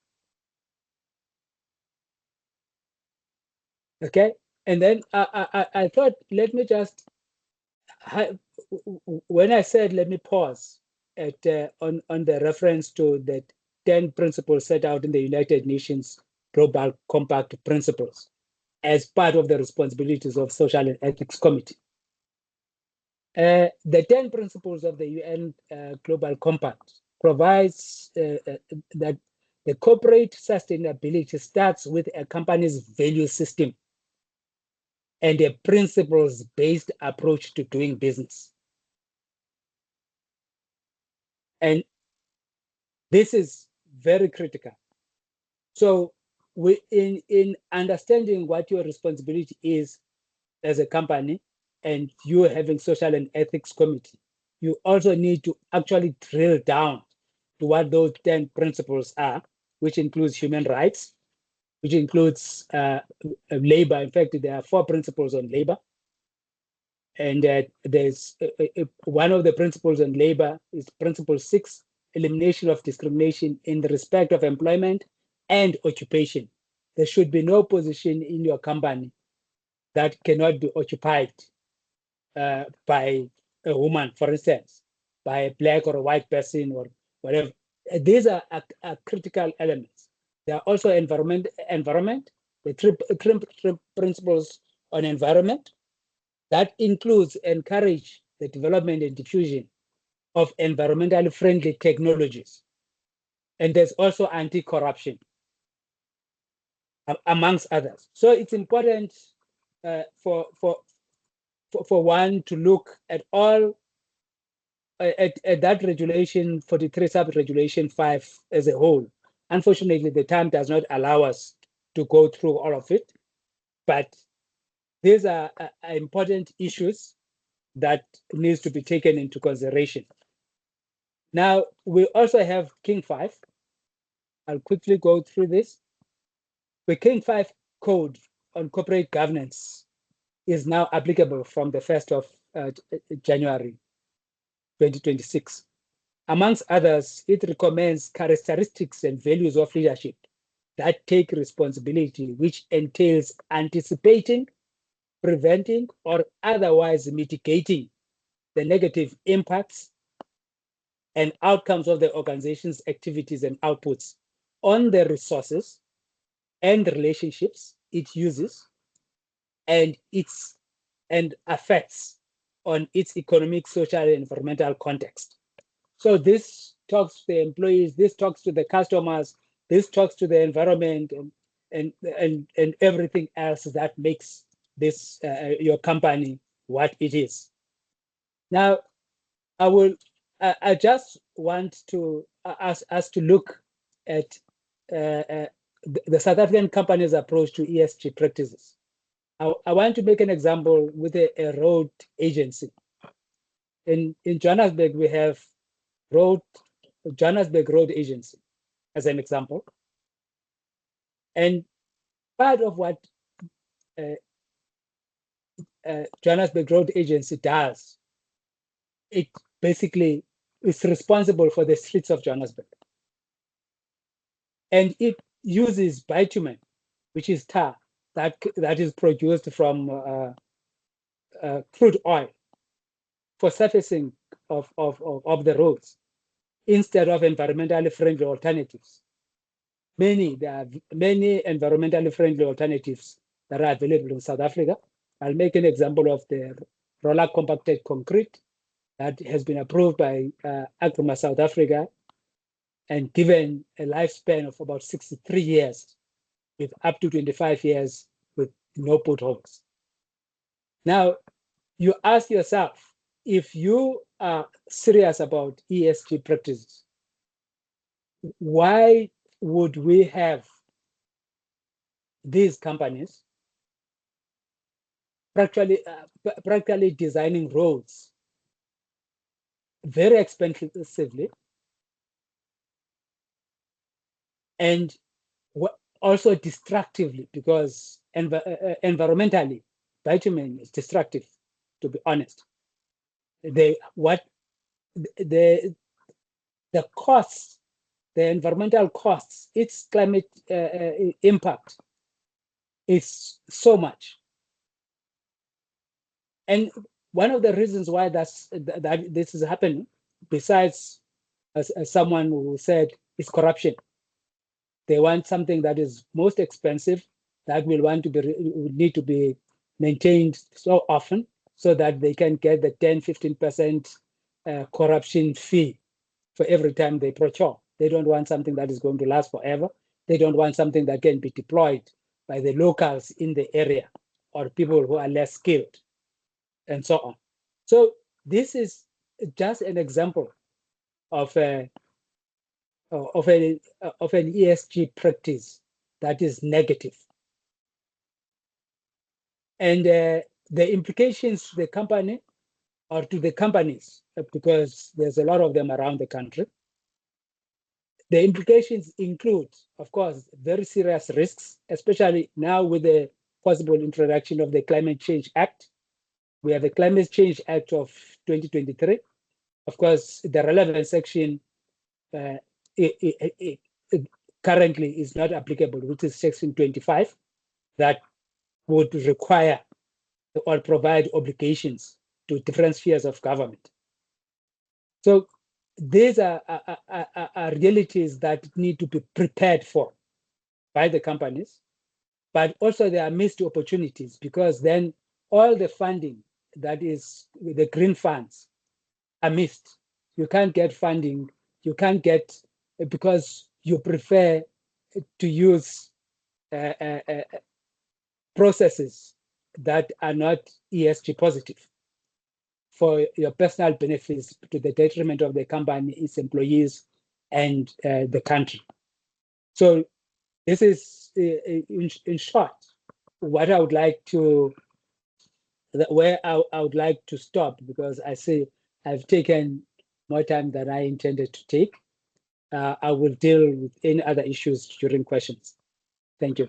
Okay, and then I thought, let me just, when I said let me pause at on the reference to the 10 principles set out in the United Nations Global Compact principles as part of the responsibilities of Social and Ethics Committee. The 10 principles of the UN Global Compact provides that the corporate sustainability starts with a company's value system and a principles-based approach to doing business. And this is very critical. So in understanding what your responsibility is as a company, and you having social and ethics committee, you also need to actually drill down to what those 10 principles are, which includes human rights, which includes labor. In fact, there are 4 principles on labor. And there's one of the principles on labor is principle 6, elimination of discrimination in the respect of employment and occupation. There should be no position in your company that cannot be occupied by a woman, for instance, by a black or a white person or whatever. These are critical elements. There are also environment, the three principles on environment. That includes encourage the development and diffusion of environmentally friendly technologies. And there's also anti-corruption, amongst others. So it's important for one to look at all at that regulation 43 sub-regulation 5 as a whole. Unfortunately, the time does not allow us to go through all of it, but these are important issues that needs to be taken into consideration. Now, we also have King 5. I'll quickly go through this. The King 5 code on corporate governance is now applicable from the 1st of January 2026. Amongst others, it recommends characteristics and values of leadership that take responsibility, which entails anticipating, preventing, or otherwise mitigating the negative impacts and outcomes of the organization's activities and outputs on the resources and relationships it uses and its and effects on its economic, social, and environmental context. So this talks to the employees, this talks to the customers, this talks to the environment, and everything else that makes this your company what it is. Now, I just want to us to look at the South African company's approach to ESG practices. I want to make an example with a road agency. In Johannesburg, we have Johannesburg Road Agency as an example. And part of what Johannesburg Road Agency does, it basically is responsible for the streets of Johannesburg. And it uses bitumen, which is tar, that is produced from crude oil for surfacing of the roads instead of environmentally friendly alternatives. There are many environmentally friendly alternatives that are available in South Africa. I'll make an example of the roller compacted concrete that has been approved by Agroma South Africa and given a lifespan of about 63 years with up to 25 years with no potholes. Now, you ask yourself, if you are serious about ESG practices, why would we have these companies practically designing roads very expensively and also destructively, because environmentally, bitumen is destructive, to be honest. The costs, the environmental costs, its climate impact is so much. And one of the reasons why that this is happening, besides as someone who said, is corruption. They want something that is most expensive, that will need to be maintained so often, so that they can get the 10-15% corruption fee for every time they procure. They don't want something that is going to last forever. They don't want something that can be deployed by the locals in the area or people who are less skilled, and so on. So this is just an example of an ESG practice that is negative. And the implications to the company or to the companies, because there's a lot of them around the country, the implications include, of course, very serious risks, especially now with the possible introduction of the Climate Change Act. We have the Climate Change Act of 2023. Of course, the relevant section it currently is not applicable, which is Section 25, that would require or provide obligations to different spheres of government. So these are realities that need to be prepared for by the companies, but also there are missed opportunities, because then all the funding that is the green funds are missed. You can't get funding, you can't get, because you prefer to use processes that are not ESG positive for your personal benefits, to the detriment of the company, its employees, and the country. So this is, in short, what I would like to, where I would like to stop, because I see I've taken more time than I intended to take. I will deal with any other issues during questions. Thank you.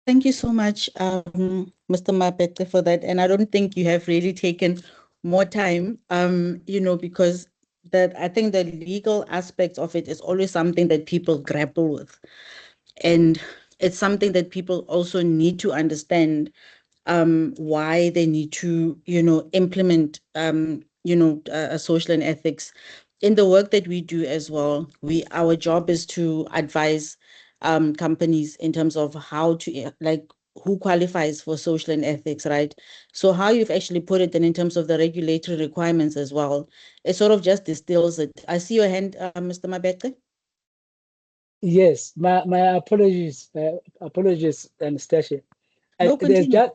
Thank you so much, Mr. Mapete, for that. And I don't think you have really taken more time, because I think the legal aspects of it is always something that people grapple with. And it's something that people also need to understand why they need to, implement, social and ethics in the work that we do as well. Our job is to advise companies in terms of how to like who qualifies for social and ethics, right? So how you've actually put it then in terms of the regulatory requirements as well, it sort of just distills it. I see your hand, Mr. Mabete. Yes, my apologies, Anastasia. No, There's continue.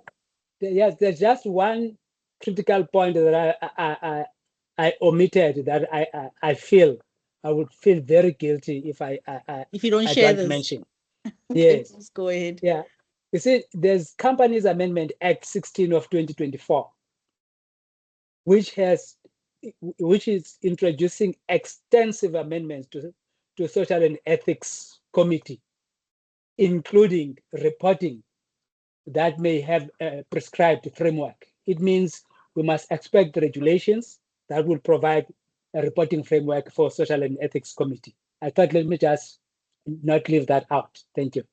there's just one critical point that I omitted that I feel I would feel very guilty if If you don't I share don't this, mention. okay, Yes, please go ahead. yeah. You see, there's Companies Amendment Act 16 of 2024, which has which is introducing extensive amendments to social and ethics committee, including reporting that may have a prescribed framework. It means we must expect regulations that will provide a reporting framework for social and ethics committee. I thought, let me just not leave that out. Thank you.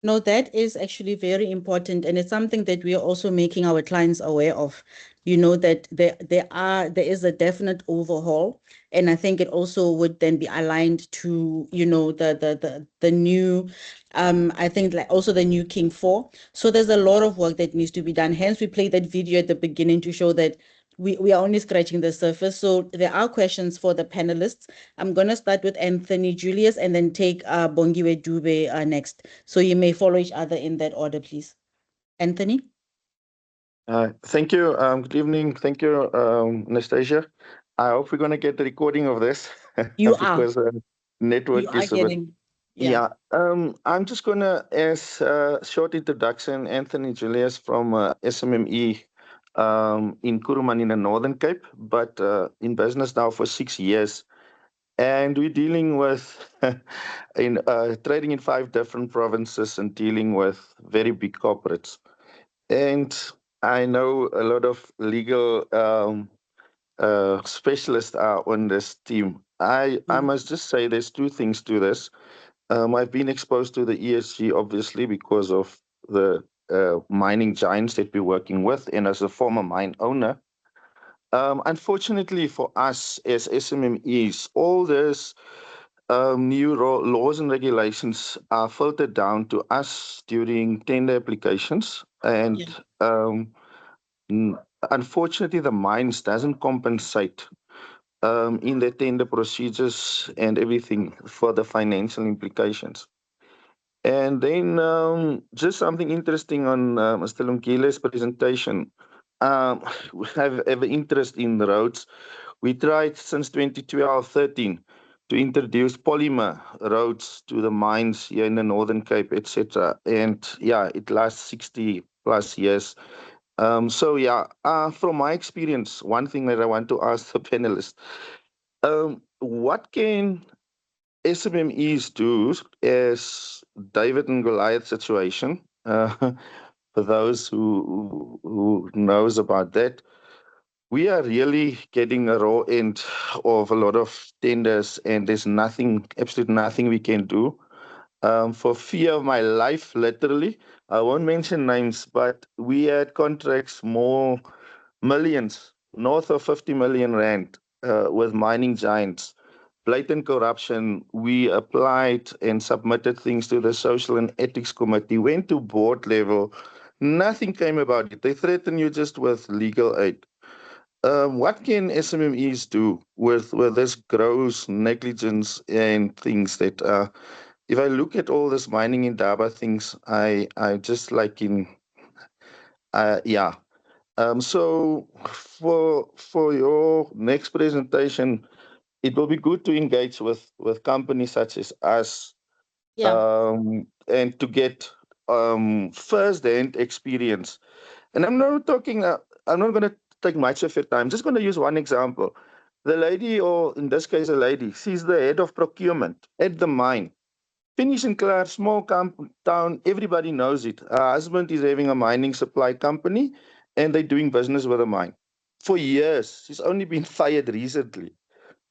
No, that is actually very important, and it's something that we are also making our clients aware of. You know that there is a definite overhaul, and I think it also would then be aligned to the new, I think like also the new King 4. So there's a lot of work that needs to be done. Hence, we played that video at the beginning to show that we are only scratching the surface. So there are questions for the panelists. I'm going to start with Anthony Julius and then take Bongiwe Dube next. So you may follow each other in that order, please. Anthony? Thank you. Good evening. Thank you, Anastasia. I hope we're going to get the recording of this You are. because You network are is a bit. getting, yeah. Yeah. I'm just going to, as a short introduction, Anthony Julius from SMME in Kuruman in the Northern Cape, but in business now for 6 years. And we're dealing with in trading in 5 different provinces and dealing with very big corporates. And I know a lot of legal specialists are on this team. I must just say there's 2 things to this. I've been exposed to the ESG obviously because of the mining giants that we're working with, and as a former mine owner. Unfortunately for us as SMMEs, all this new laws and regulations are filtered down to us during tender applications, and Yeah. um, N- unfortunately, the mines doesn't compensate in the tender procedures and everything for the financial implications. And then just something interesting on Mr. Lumkile's presentation. We have an interest in the roads. We tried since 2012, 13 to introduce polymer roads to the mines here in the Northern Cape, etc. And yeah, it lasts 60 plus years. So yeah, from my experience, one thing that I want to ask the panelists, what can SMMEs do as David and Goliath situation? For those who knows about that, we are really getting a raw end of a lot of tenders, and there's nothing, absolutely nothing we can do. For fear of my life, literally, I won't mention names, but we had contracts more millions, north of 50 million rand, with mining giants. Blatant corruption. We applied and submitted things to the Social and Ethics Committee, went to board level. Nothing came about it. They threaten you just with legal aid. What can SMMEs do with this gross negligence and things that if I look at all this mining in Daba things, I just like in yeah. So for your next presentation, it will be good to engage with companies such as us, Yeah. and to get first-hand experience. And I'm not talking. I'm not going to take much of your time. I'm just going to use one example. The lady, or in this case, a lady, she's the head of procurement at the mine. Finish and Clare, small town, everybody knows it. Her husband is having a mining supply company and they're doing business with a mine for years. She's only been fired recently.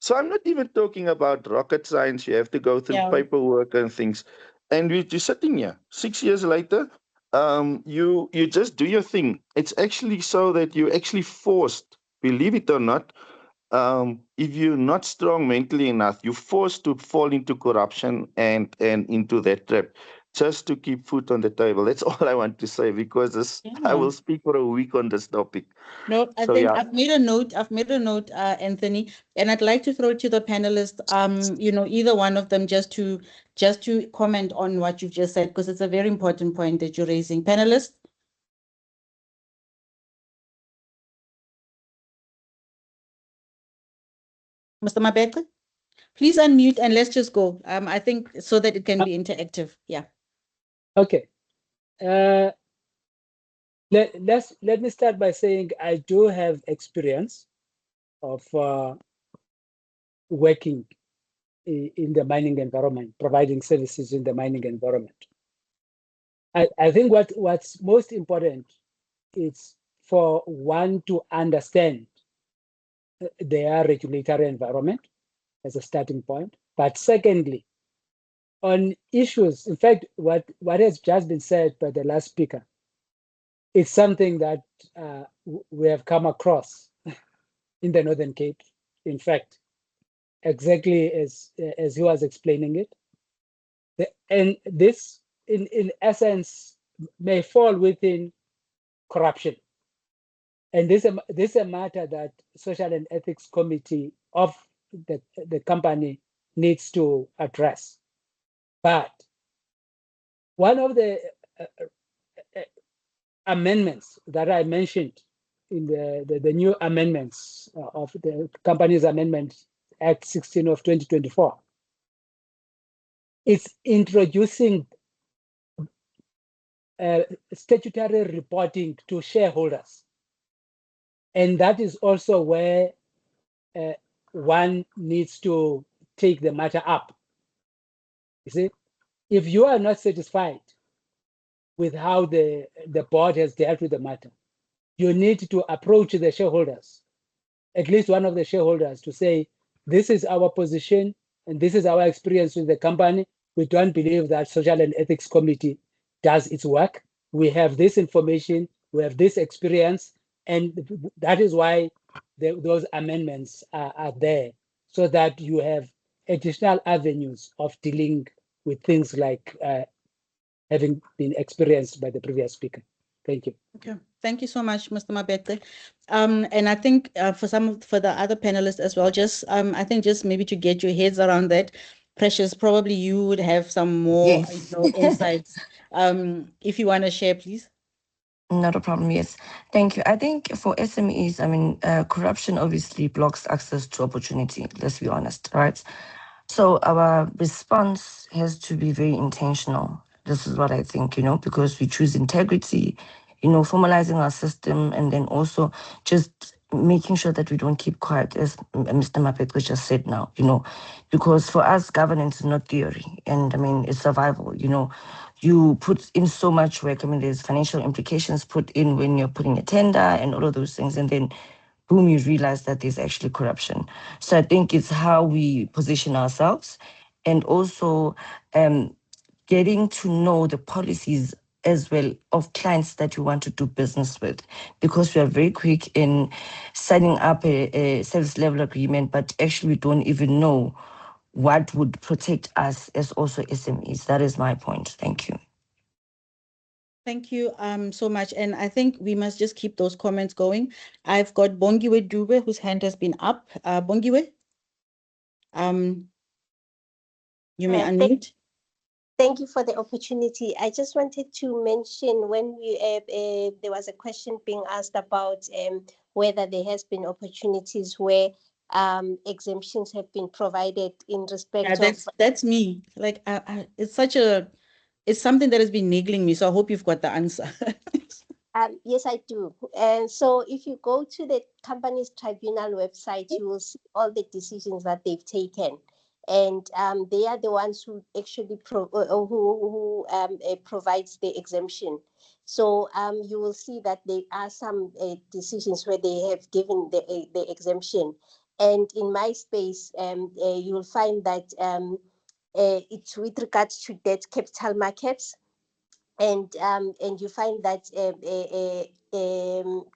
So I'm not even talking about rocket science. You have to go through Yeah. paperwork and things. And you're sitting here 6 years later, you just do your thing. It's actually so that you're actually forced, believe it or not, if you're not strong mentally enough, you're forced to fall into corruption and into that trap just to keep food on the table. That's all I want to say because I Yeah. will speak for a week on this topic. No, I So think yeah, I've made a note. I've made a note, Anthony, and I'd like to throw it to the panelists. Either one of them, just to comment on what you've just said, because it's a very important point that you're raising. Panelists, Mr. Mabeka, please unmute and let's just go. I think so that it can be interactive. Yeah. Okay. Let me start by saying I do have experience of working in the mining environment, providing services in the mining environment. I think what's most important is for one to understand their regulatory environment as a starting point. But secondly, on issues, in fact, what has just been said by the last speaker, it's something that we have come across in the Northern Cape. In fact, exactly as he was explaining it. And this, in essence, may fall within corruption. And this is a matter that Social and Ethics Committee of the company needs to address. But one of the amendments that I mentioned in the new amendments of the Companies Amendment Act 16 of 2024, it's introducing statutory reporting to shareholders. And that is also where one needs to take the matter up. You see, if you are not satisfied with how the board has dealt with the matter, you need to approach the shareholders, at least one of the shareholders, to say, this is our position and this is our experience with the company. We don't believe that Social and Ethics Committee does its work. We have this information, we have this experience, and that is why those amendments are there, so that you have additional avenues of dealing with things like having been experienced by the previous speaker. Thank you. Okay. Thank you so much, Mr. Mabete. And I think for the other panelists as well, I think just maybe to get your heads around that, Precious, probably you would have some more Yes. insights. If you want to share, please. Not a problem, yes. Thank you. I think for SMEs, I mean, corruption obviously blocks access to opportunity, let's be honest, right? So our response has to be very intentional. This is what I think, because we choose integrity, formalizing our system, and then also just making sure that we don't keep quiet, as Mr. Mapeko just said now, because for us, governance is not theory. And I mean, it's survival, you put in so much work. I mean, there's financial implications put in when you're putting a tender and all of those things. And then boom, you realize that there's actually corruption. So I think it's how we position ourselves and also getting to know the policies as well of clients that you want to do business with, because we are very quick in signing up a service level agreement, but actually we don't even know what would protect us as also SMEs. That is my point. Thank you. Thank you so much. And I think we must just keep those comments going. I've got Bongiwe Dube, whose hand has been up. Bongiwe, you may unmute. Thank you for the opportunity. I just wanted to mention when there was a question being asked about whether there has been opportunities where exemptions have been provided in respect of. That's me. Like it's something that has been niggling me. So I hope you've got the answer. Yes, I do. And so if you go to the company's tribunal website, you will see all the decisions that they've taken. And they are the ones who actually provides the exemption. So you will see that there are some decisions where they have given the exemption. And in my space, you will find that it's with regards to debt capital markets. And you find that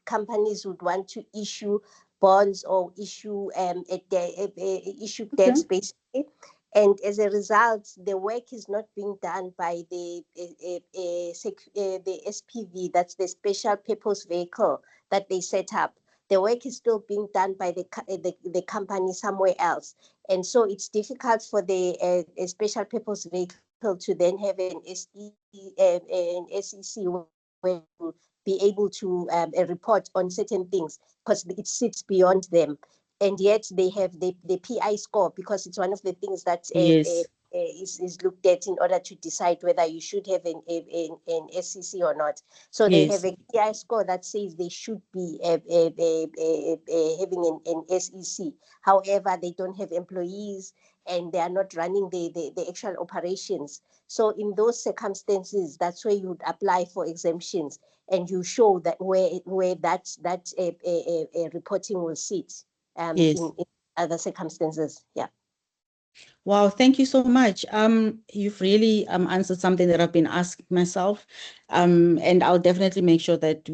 companies would want to issue bonds or issue issue debts basically. And as a result, the work is not being done by the SPV, that's the special purpose vehicle that they set up. The work is still being done by the company somewhere else. And so it's difficult for the special purpose vehicle to then have an SEC where to be able to report on certain things because it sits beyond them. And yet they have the PI score because it's one of the things that Yes. is looked at in order to decide whether you should have an SEC or not. So they have Yes. a PI score that says they should be having an SEC. However, they don't have employees and they are not running the actual operations. So in those circumstances, that's where you would apply for exemptions and you show that where that reporting will sit Yes. in other circumstances. Yeah. Wow, thank you so much. You've really answered something that I've been asking myself. And I'll definitely make sure that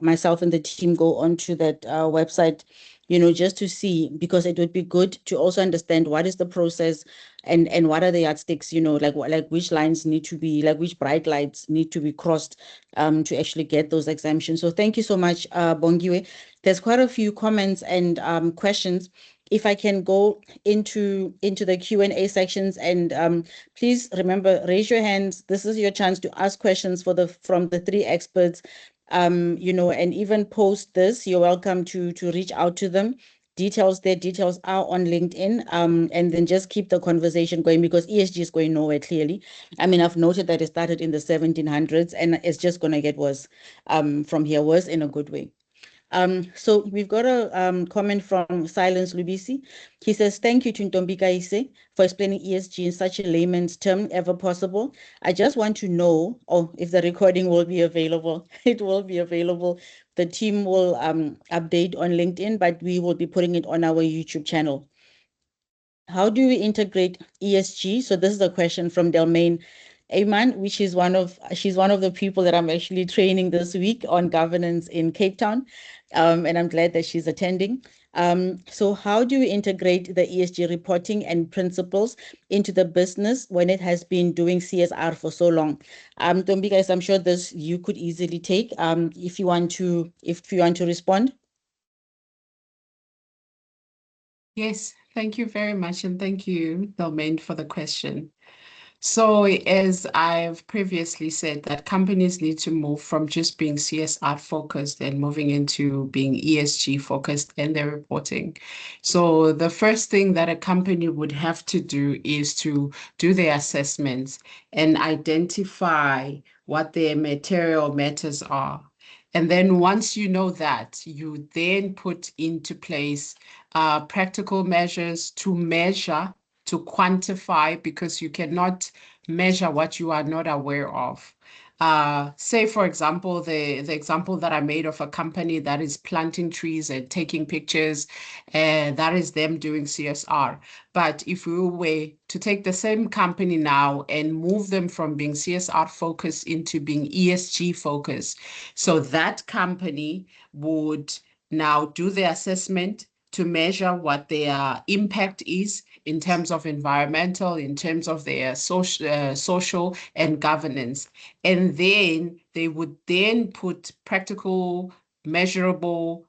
myself and the team go onto that website, just to see, because it would be good to also understand what is the process and what are the yardsticks, like which lines need to be, like which bright lights need to be crossed to actually get those exemptions. So thank you so much, Bongiwe. There's quite a few comments and questions. If I can go into the Q&A sections, and please remember, raise your hands. This is your chance to ask questions from the three experts, and even post this. You're welcome to reach out to them. Their details are on LinkedIn, and then just keep the conversation going because ESG is going nowhere, clearly. I mean, I've noted that it started in the 1700s and it's just going to get worse from here, worse in a good way. So we've got a comment from Silence Lubisi. He says, thank you to Ntombika Ise for explaining ESG in such a layman's term ever possible. I just want to know if the recording will be available. It will be available. The team will update on LinkedIn, but we will be putting it on our YouTube channel. How do we integrate ESG? So this is a question from Delmaine Ayman, which is she's one of the people that I'm actually training this week on governance in Cape Town. And I'm glad that she's attending. So how do we integrate the ESG reporting and principles into the business when it has been doing CSR for so long? Tombi, guys, I'm sure this you could easily take if you want to respond. Yes, thank you very much. And thank you, Delmain, for the question. So as I've previously said, that companies need to move from just being CSR focused and moving into being ESG focused in their reporting. So the first thing that a company would have to do is to do their assessments and identify what their material matters are. And then once you know that, you then put into place practical measures to measure, to quantify, because you cannot measure what you are not aware of. Say, for example, the example that I made of a company that is planting trees and taking pictures, and that is them doing CSR. But if we were to take the same company now and move them from being CSR focused into being ESG focused, so that company would now do the assessment to measure what their impact is in terms of environmental, in terms of their social and governance. And then they would then put practical, measurable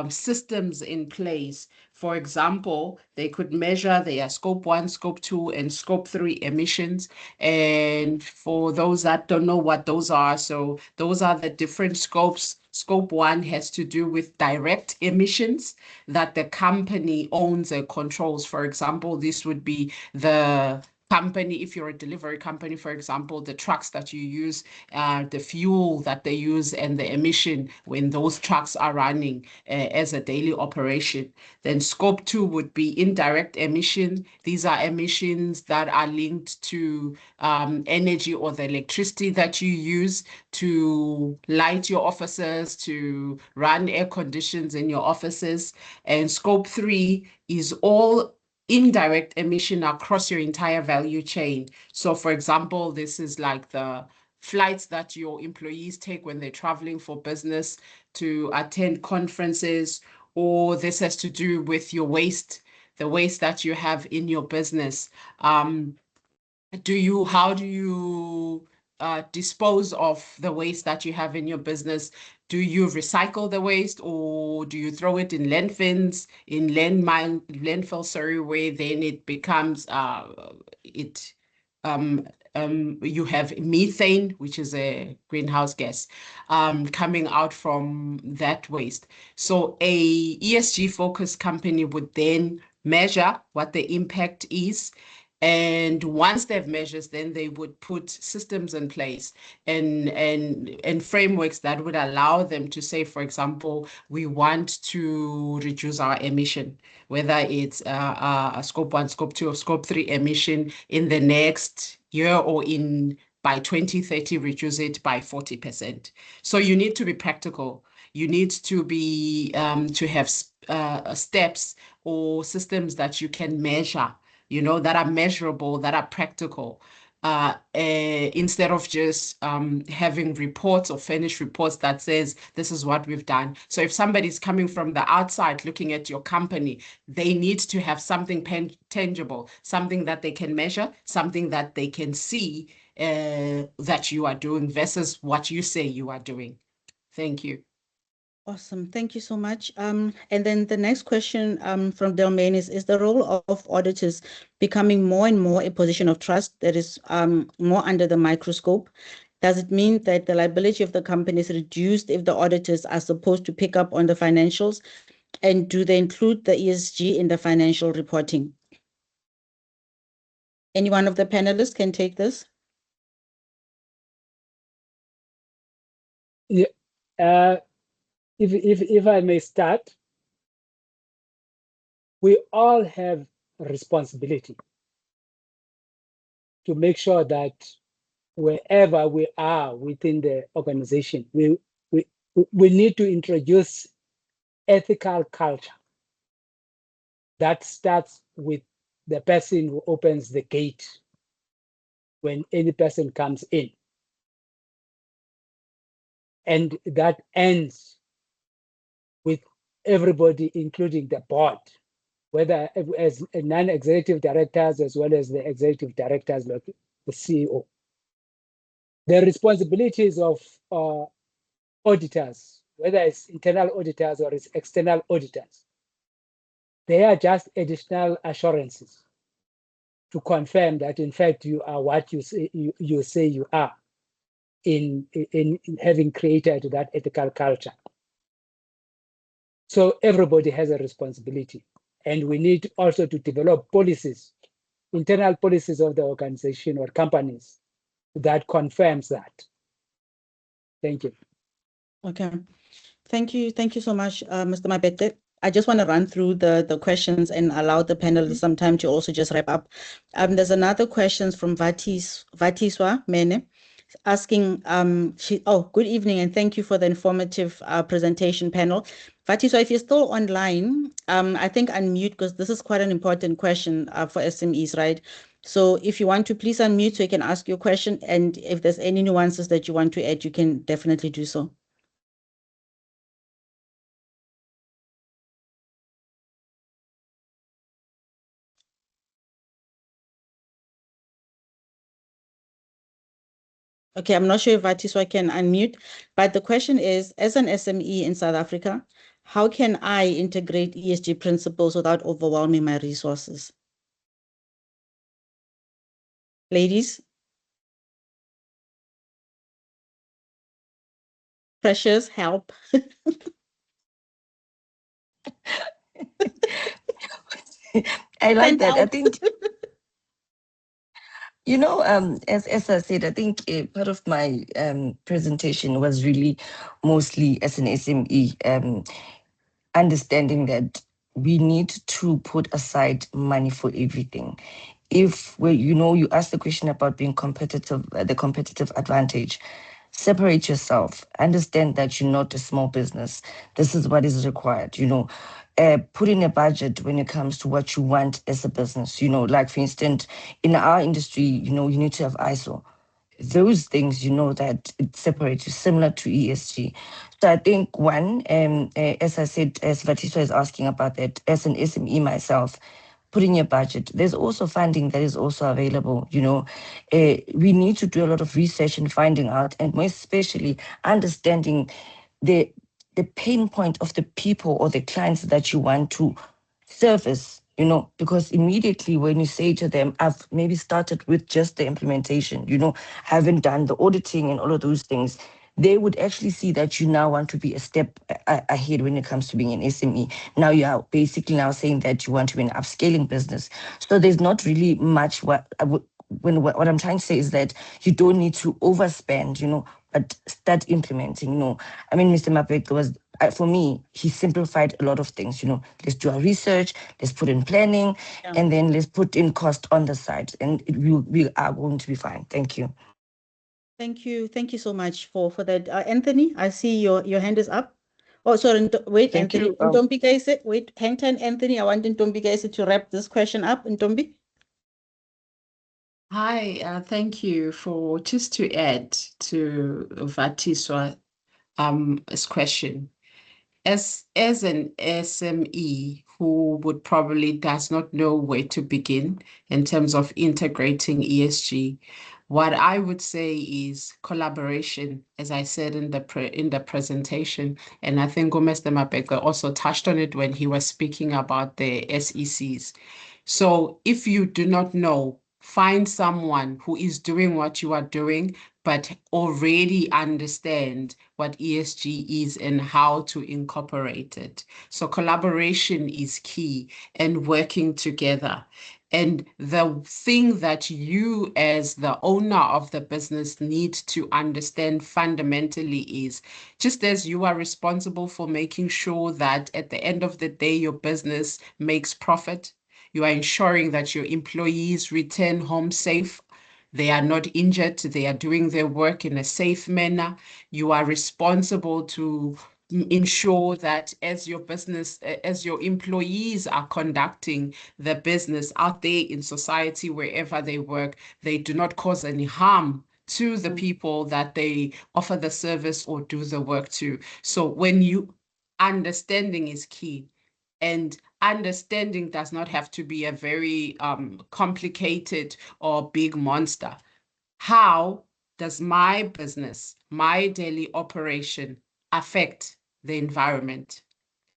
systems in place. For example, they could measure their scope 1, scope 2, and scope 3 emissions. And for those that don't know what those are, so those are the different scopes. Scope 1 has to do with direct emissions that the company owns and controls. For example, this would be the company, if you're a delivery company, for example, the trucks that you use, the fuel that they use, and the emission when those trucks are running as a daily operation. Then scope 2 would be indirect emission. These are emissions that are linked to energy or the electricity that you use to light your offices, to run air conditions in your offices. And scope 3 is all indirect emission across your entire value chain. So for example, this is like the flights that your employees take when they're traveling for business, to attend conferences, or this has to do with your waste, the waste that you have in your business. How do you dispose of the waste that you have in your business? Do you recycle the waste, or do you throw it in landfill, sorry, where then it becomes it um you have methane, which is a greenhouse gas, coming out from that waste. So a ESG focused company would then measure what the impact is. And once they've measured, then they would put systems in place and frameworks that would allow them to say, for example, we want to reduce our emission, whether it's a scope 1, scope 2, or scope 3 emission in the next year, or by 2030, reduce it by 40%. So you need to be practical. You need to be to have steps or systems that you can measure, that are measurable, that are practical, instead of just having reports or finished reports that says this is what we've done. So if somebody's coming from the outside looking at your company, they need to have something tangible, something that they can measure, something that they can see that you are doing versus what you say you are doing. Thank you. Awesome. Thank you so much. And then the next question from Delmain is the role of auditors becoming more and more a position of trust that is more under the microscope? Does it mean that the liability of the company is reduced if the auditors are supposed to pick up on the financials? And do they include the ESG in the financial reporting? Any one of the panelists can take this? Yeah. If I may start, we all have a responsibility to make sure that wherever we are within the organization, we need to introduce ethical culture that starts with the person who opens the gate when any person comes in. And that ends with everybody, including the board, whether as non-executive directors as well as the executive directors, like the CEO. The responsibilities of auditors, whether it's internal auditors or it's external auditors, they are just additional assurances to confirm that in fact you are what you say you are in having created that ethical culture. So everybody has a responsibility, and we need also to develop policies, internal policies of the organization or companies that confirms that. Thank you. Okay. Thank you. Thank you so much, Mr. Mabete. I just want to run through the questions and allow the panelists some time to also just wrap up. There's another question from Vatiswa Mene asking, good evening and thank you for the informative presentation panel. Vatiswa, if you're still online, I think unmute because this is quite an important question for SMEs, right? So if you want to please unmute so you can ask your question, and if there's any nuances that you want to add, you can definitely do so. Okay, I'm not sure if Vatiswa can unmute, but the question is, as an SME in South Africa, how can I integrate ESG principles without overwhelming my resources? Ladies? Precious, help. I like that. I Help. think, as I said, I think part of my presentation was really mostly as an SME, understanding that we need to put aside money for everything. If you ask the question about being competitive, the competitive advantage, separate yourself, understand that you're not a small business. This is what is required, put in a budget when it comes to what you want as a business, like for instance, in our industry, you need to have ISO. those things, that it separates you, similar to ESG. So I think one, as I said, as Vatiswa is asking about that, as an SME myself, put in your budget. There's also funding that is also available. We need to do a lot of research and finding out, and more especially understanding the the pain point of the people or the clients that you want to service, because immediately when you say to them, I've maybe started with just the implementation, haven't done the auditing and all of those things, they would actually see that you now want to be a step ahead when it comes to being an SME. Now you are basically now saying that you want to be an upscaling business. So there's not really much what I would what I'm trying to say is that you don't need to overspend, but start implementing. I mean, Mr. Mapek was for me, he simplified a lot of things. Let's do our research, let's put in planning, Yeah. and then let's put in cost on the side, and we are going to be fine. Thank you. Thank you. Thank you so much for that. Anthony, I see your hand is up. Oh, sorry. Wait, Thank Anthony. you. Ntombi Kaise, wait, hang time, Anthony. I want Ntombi Kaise to wrap this question up. Ntombi? Hi, thank you for just to add to Vatiswa's question. As an SME who would probably does not know where to begin in terms of integrating ESG, what I would say is collaboration, as I said in the presentation, and I think Mr. Mapeka also touched on it when he was speaking about the SECs. So if you do not know, find someone who is doing what you are doing, but already understand what ESG is and how to incorporate it. So collaboration is key and working together. And the thing that you as the owner of the business need to understand fundamentally is just as you are responsible for making sure that at the end of the day, your business makes profit, you are ensuring that your employees return home safe. They are not injured. They are doing their work in a safe manner. You are responsible to ensure that as your business, as your employees are conducting the business out there in society, wherever they work, they do not cause any harm to the people that they offer the service or do the work to. So when you understanding is key. And understanding does not have to be a very complicated or big monster. How does my business, my daily operation affect the environment?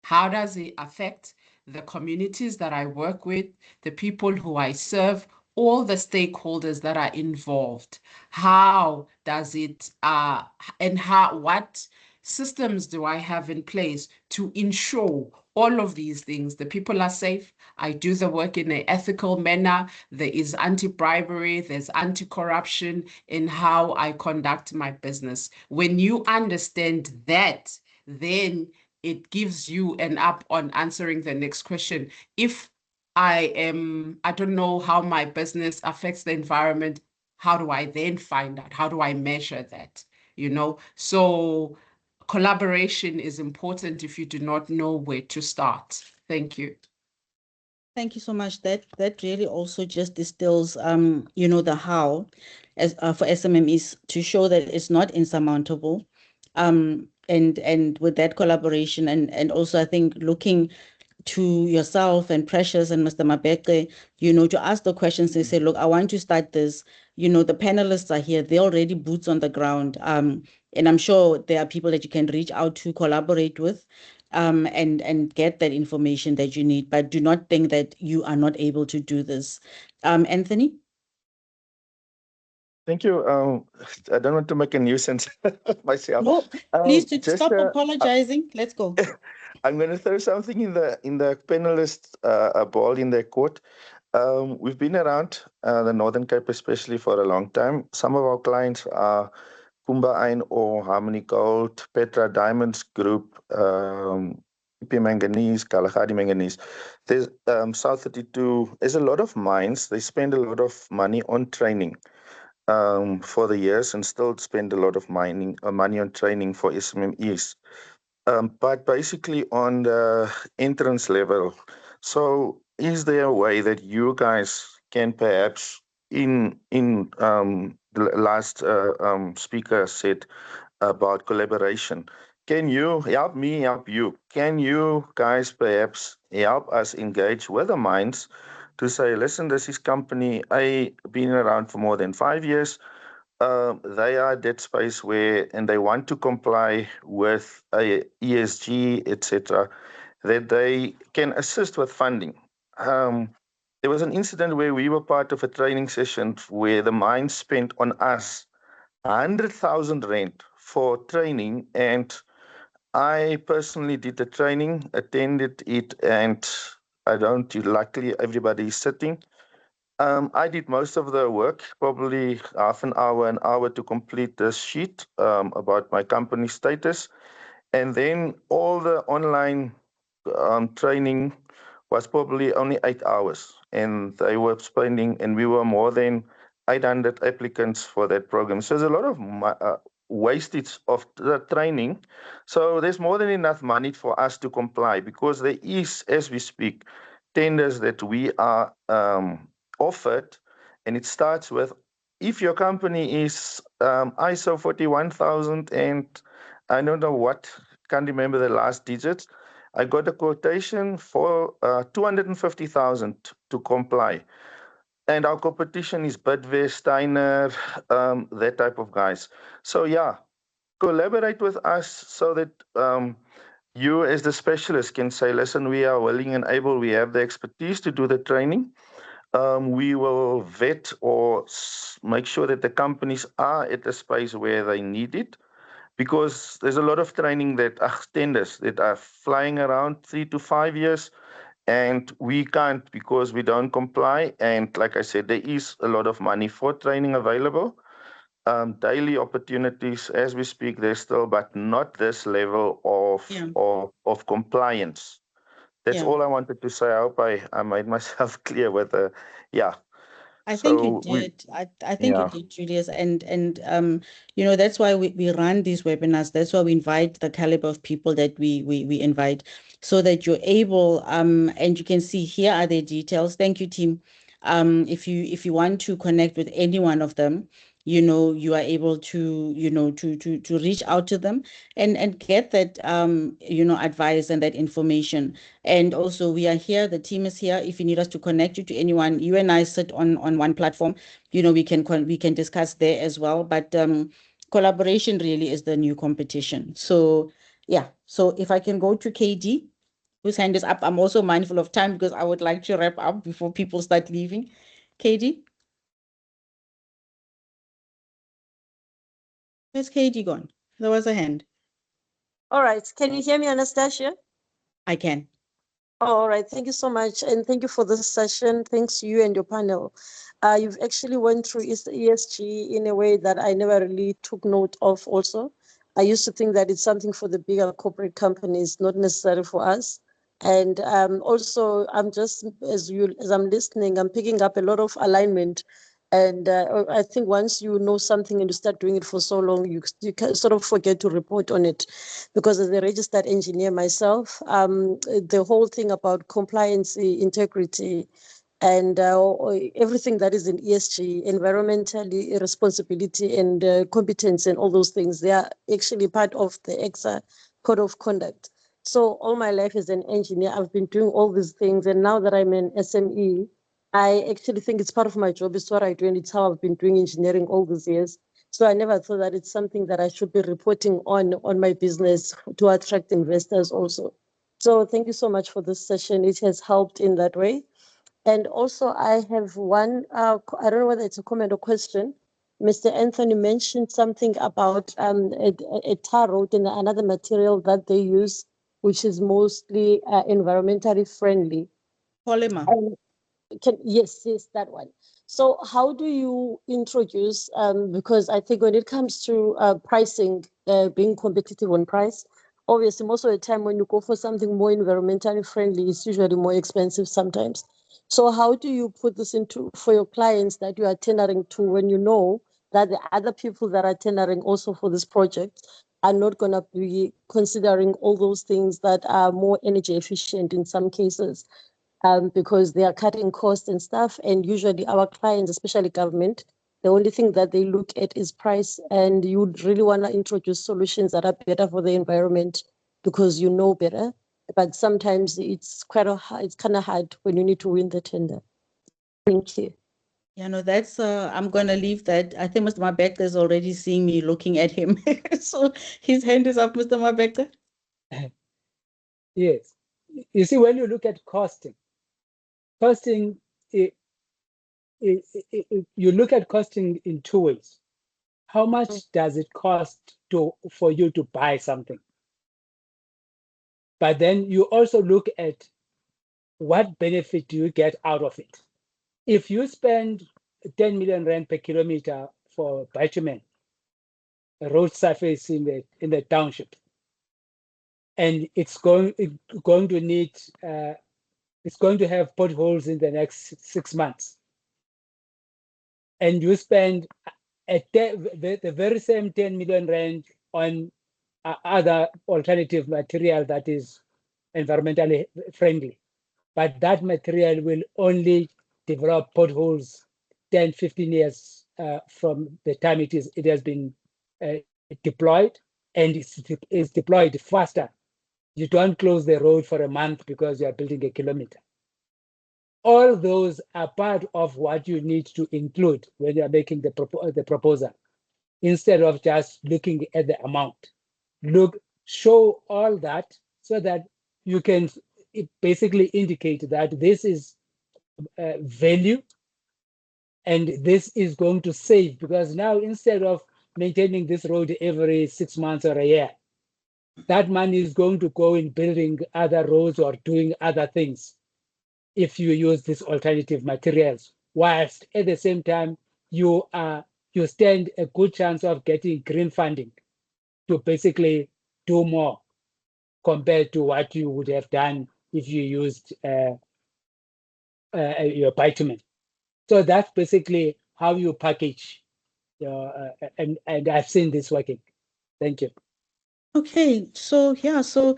How does it affect the communities that I work with, the people who I serve, all the stakeholders that are involved? How does it, and what systems do I have in place to ensure all of these things? The people are safe. I do the work in an ethical manner. There is anti-bribery, there's anti-corruption in how I conduct my business. When you understand that, then it gives you an up on answering the next question. If I don't know how my business affects the environment, how do I then find out? How do I measure that? So collaboration is important if you do not know where to start. Thank you. Thank you so much. That really also just distills, the how as for SMMEs to show that it's not insurmountable. And with that collaboration and also I think looking to yourself and Precious and Mr. Mabeke, to ask the questions and say, look, I want to start this. The panelists are here. They're already boots on the ground. And I'm sure there are people that you can reach out to, collaborate with, and get that information that you need. But do not think that you are not able to do this. Anthony? Thank you. I don't want to make a nuisance of myself. No, please Just stop apologizing. Let's go. I'm going to throw something in the panelists' ball in their court. We've been around the Northern Cape, especially for a long time. Some of our clients are Kumba Iron Ore, Harmony Gold, Petra Diamonds Group, EP Manganese, Kalahari Manganese. There's South 32. There's a lot of mines. They spend a lot of money on training for the years and still spend a lot of money on training for SMMEs. But basically on the entrance level. So is there a way that you guys can perhaps in the last speaker said about collaboration. Can you help me help you? Can you guys perhaps help us engage with the mines to say, listen, this is company A, been around for more than 5 years. They are at that space where, and they want to comply with a ESG, etc., that they can assist with funding. Um, there was an incident where we were part of a training session where the mine spent on us 100,000 rand for training, and I personally did the training, attended it, and I don't. Luckily, everybody is sitting. I did most of the work, probably half an hour to complete this sheet about my company status. And then all the online training was probably only 8 hours. And they were spending, and we were more than 800 applicants for that program. So there's a lot of wastage of the training. So there's more than enough money for us to comply, because there is, as we speak, tenders that we are offered, and it starts with, if your company is ISO 41000 and I don't know what, can't remember the last digits. I got a quotation for 250,000 to comply. And our competition is Bidvest, Steiner, that type of guys. So yeah, collaborate with us so that you as the specialist can say, listen, we are willing and able, we have the expertise to do the training. We will vet or make sure that the companies are at a space where they need it, because there's a lot of training that tenders that are flying around 3 to 5 years, and we can't because we don't comply. And like I said, there is a lot of money for training available. Daily opportunities as we speak, there's still, but not this level Yeah. of compliance. That's Yeah. all I wanted to say. I hope I made myself clear with the, yeah. I think you So we, did. I think you yeah. did, Julius. And you know, that's why we run these webinars. That's why we invite the caliber of people that we invite, so that you're able, and you can see here are their details. Thank you, team. If you want to connect with any one of them, you know, you are able to, you know, to reach out to them and get that you know, advice and that information. And also, we are here, the team is here. If you need us to connect you to anyone, you and I sit on one platform, you know, we can discuss there as well. But collaboration really is the new competition. So yeah, so if I can go to KD, whose hand is up. I'm also mindful of time because I would like to wrap up before people start leaving. KD? Where's KD gone? There was a hand. All right. Can you hear me, Anastasia? I can. Oh, all right. Thank you so much. And thank you for this session. Thanks to you and your panel. You've actually went through ESG in a way that I never really took note of also. I used to think that it's something for the bigger corporate companies, not necessarily for us. And also, I'm just, as I'm listening, I'm picking up a lot of alignment. And I think once you know something and you start doing it for so long, you can sort of forget to report on it. Because as a registered engineer myself, the whole thing about compliance, integrity, and everything that is in ESG, environmentally responsibility and competence and all those things, they are actually part of the EXA code of conduct. So all my life as an engineer, I've been doing all these things. And now that I'm an SME, I actually think it's part of my job. It's what I do, and it's how I've been doing engineering all these years. So I never thought that it's something that I should be reporting on my business to attract investors also. So thank you so much for this session. It has helped in that way. And also I have one, I don't know whether it's a comment or question. Mr. Anthony mentioned something about a tar road and another material that they use, which is mostly environmentally friendly. Polymer. Yes, that one. So how do you introduce, because I think when it comes to pricing, being competitive on price, obviously most of the time when you go for something more environmentally friendly, it's usually more expensive sometimes. So how do you put this into for your clients that you are tendering to, when you know that the other people that are tendering also for this project are not going to be considering all those things that are more energy efficient in some cases? Because they are cutting costs and stuff. And usually our clients, especially government, The only thing that they look at is price, and you would really want to introduce solutions that are better for the environment because you know better. But sometimes it's it's kind of hard when you need to win the tender. Thank you. Yeah, no, that's I'm gonna leave that. I think Mr. Mabekta is already seeing me looking at him. So his hand is up, Mr. Mabekta. Yes. You see, when you look at costing, i- you look at costing in two ways. How much does it cost for you to buy something? But then you also look at what benefit do you get out of it. If you spend 10 million rand per kilometer for bitumen, a road surface in the township, and it's going to need it's going to have potholes in the next 6 months, and you spend the very same 10 million rand on other alternative material that is environmentally friendly, but that material will only develop potholes 10, 15 years from the time it has been deployed, and it's deployed faster. You don't close the road for a month because you are building a kilometer. All those are part of what you need to include when you are making the proposal, instead of just looking at the amount. Show all that so that you can basically indicate that this is value and this is going to save, because now instead of maintaining this road every 6 months or a year, that money is going to go in building other roads or doing other things if you use these alternative materials, whilst at the same time you stand a good chance of getting green funding to basically do more compared to what you would have done if you used your bitumen. So that's basically how you package, and I've seen this working. Thank you. Okay, so yeah, so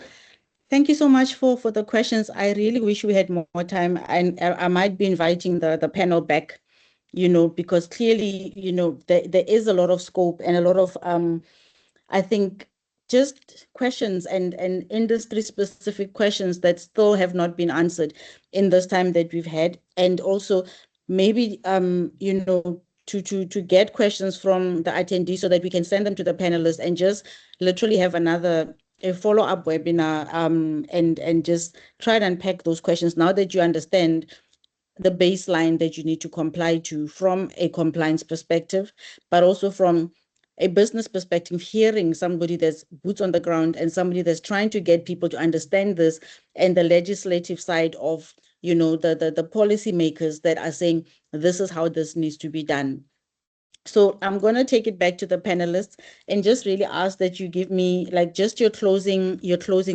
thank you so much for the questions. I really wish we had more time, and I might be inviting the panel back, because clearly, there is a lot of scope and a lot of I think just questions and industry specific questions that still have not been answered in this time that we've had. And also maybe to get questions from the attendees so that we can send them to the panelists and just literally have a follow-up webinar and just try to unpack those questions now that you understand the baseline that you need to comply to from a compliance perspective, but also from a business perspective, hearing somebody that's boots on the ground and somebody that's trying to get people to understand this, and the legislative side of, the policy makers that are saying this is how this needs to be done. So I'm going to take it back to the panelists and just really ask that you give me like just your closing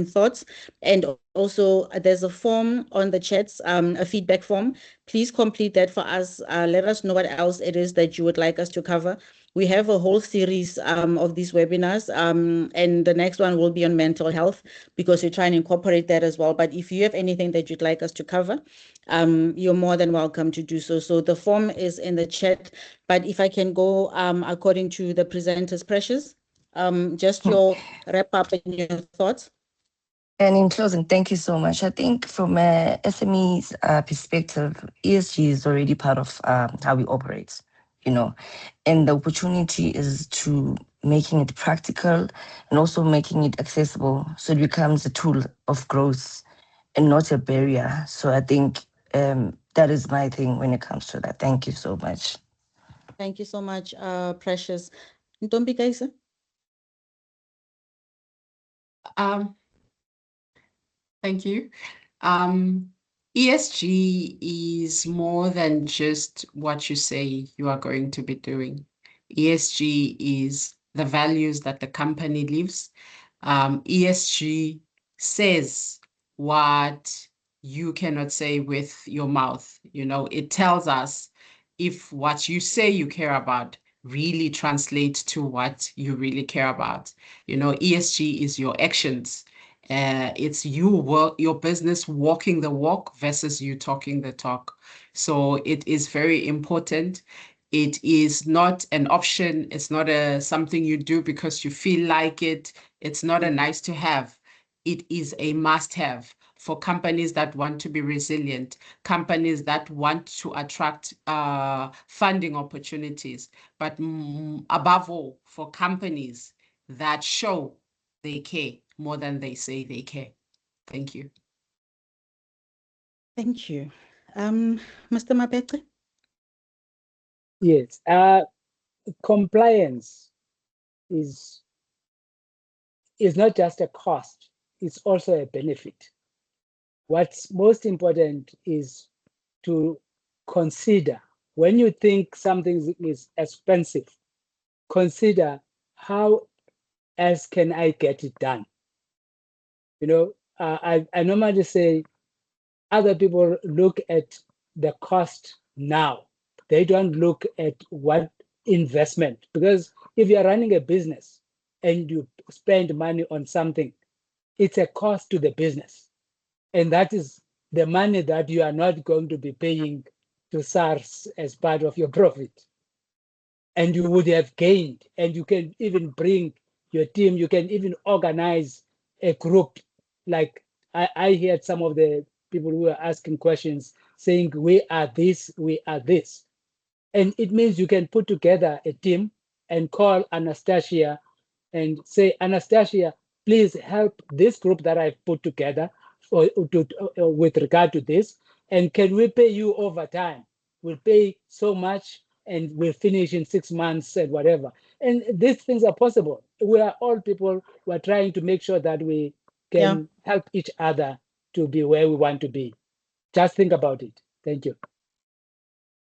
thoughts. And also there's a form on the chats, a feedback form. Please complete that for us. Let us know what else it is that you would like us to cover. We have a whole series of these webinars, and the next one will be on mental health because we're trying to incorporate that as well. But if you have anything that you'd like us to cover, you're more than welcome to do so. So the form is in the chat, but if I can go according to the presenters, Precious, just your wrap up and your thoughts. And in closing, thank you so much. I think from a SME's perspective, ESG is already part of how we operate, and the opportunity is to making it practical and also making it accessible so it becomes a tool of growth and not a barrier. So I think that is my thing when it comes to that. Thank you so much. Thank you so much, Precious. Ntombi Kaisa? Thank you. ESG is more than just what you say you are going to be doing. ESG is the values that the company lives. ESG says what you cannot say with your mouth. It tells us if what you say you care about really translates to what you really care about. ESG is your actions. It's your business walking the walk versus you talking the talk. So it is very important. It is not an option. It's not something you do because you feel like it. It's not a nice to have. It is a must have for companies that want to be resilient, companies that want to attract funding opportunities, but above all, for companies that show they care more than they say they care. Thank you. Thank you. Mr. Mapete? Yes, compliance is not just a cost, it's also a benefit. What's most important is to consider when you think something is expensive, consider how else can I get it done? You know, I normally say other people look at the cost now. They don't look at what investment, because if you're running a business and you spend money on something, it's a cost to the business. And that is the money that you are not going to be paying to SARS as part of your profit. And you would have gained, and you can even bring your team, you can even organize a group. Like I heard some of the people who are asking questions saying, we are this, we are this. And it means you can put together a team and call Anastasia and say, Anastasia, please help this group that I've put together with regard to this. And can we pay you over time? We'll pay so much and we'll finish in 6 months and whatever. And these things are possible. We are all people who are trying to make sure that we can help each other to be where we want to be. Just think about it. Thank you.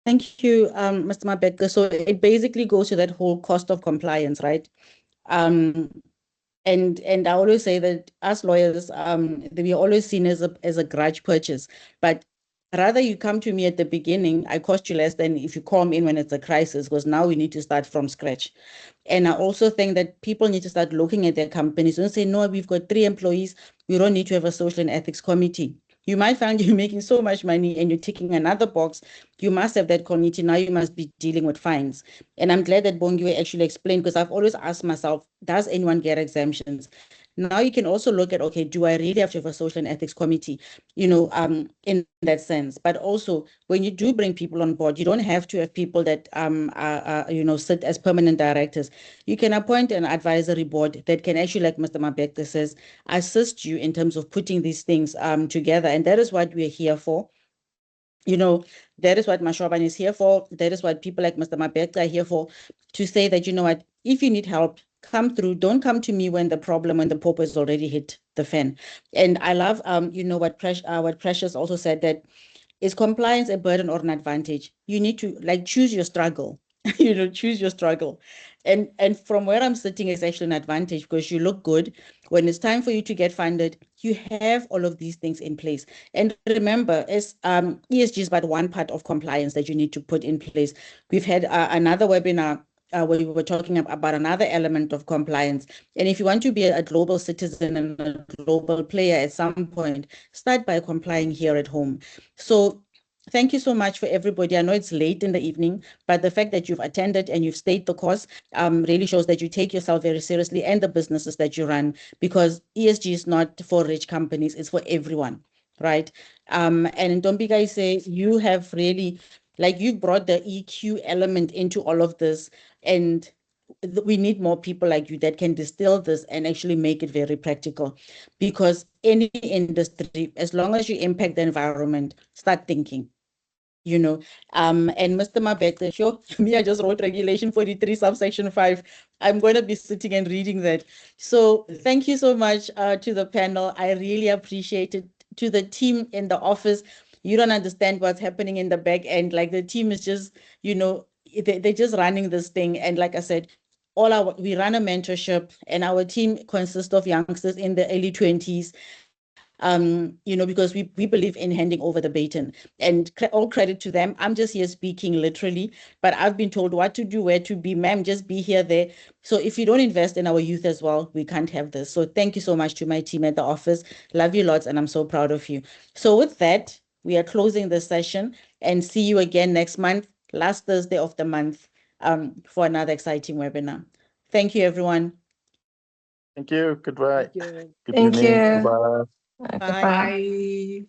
Thank you, Mr. Mabeka. So it basically goes to that whole cost of compliance, right? And I always say that as lawyers, we are always seen as a grudge purchase. But rather you come to me at the beginning, I cost you less than if you come in when it's a crisis, because now we need to start from scratch. And I also think that people need to start looking at their companies and say, no, we've got 3 employees. We don't need to have a social and ethics committee. You might find you're making so much money and you're ticking another box. You must have that committee. Now you must be dealing with fines. And I'm glad that Bongiwe actually explained, because I've always asked myself, does anyone get exemptions? Now you can also look at, okay, do I really have to have a social and ethics committee, in that sense? But also, when you do bring people on board, you don't have to have people that sit as permanent directors. You can appoint an advisory board that can actually, like Mr. Mabekte says, assist you in terms of putting these things together. And that is what we're here for. That is what Mashobane is here for. That is what people like Mr. Mabekte are here for, to say that, what, if you need help, come through. Don't come to me when the popo has already hit the fan. And I love, what Precious also said, that is compliance a burden or an advantage? You need to choose your struggle. Choose your struggle. And from where I'm sitting, it's actually an advantage, because you look good. When it's time for you to get funded, you have all of these things in place. And remember, as ESG is but one part of compliance that you need to put in place. We've had another webinar where we were talking about another element of compliance. And if you want to be a global citizen and a global player at some point, start by complying here at home. So thank you so much for everybody. I know it's late in the evening, but the fact that you've attended and you've stayed the course really shows that you take yourself very seriously and the businesses that you run, because ESG is not for rich companies, it's for everyone, right? And Ntombika, say you have really, you've brought the EQ element into all of this, and we need more people like you that can distill this and actually make it very practical, because any industry, as long as you impact the environment, start thinking. And Mr. Mabekte, sure, me, I just wrote Regulation 43, subsection 5. I'm going to be sitting and reading that. So thank you so much to the panel. I really appreciate it. To the team in the office, you don't understand what's happening in the back end. The team is just, they're just running this thing. And like I said, we run a mentorship, and our team consists of youngsters in the early 20s. Because we believe in handing over the baton, and all credit to them. I'm just here speaking literally, but I've been told what to do, where to be, ma'am, just be here, there. So if you don't invest in our youth as well, we can't have this. So thank you so much to my team at the office. Love you lots, and I'm so proud of you. So with that, we are closing this session, and see you again next month. last Thursday of the month for another exciting webinar. Thank you, everyone. Thank you. Goodbye. Thank you. Good Thank evening. you. Goodbye. Bye. Goodbye. Bye.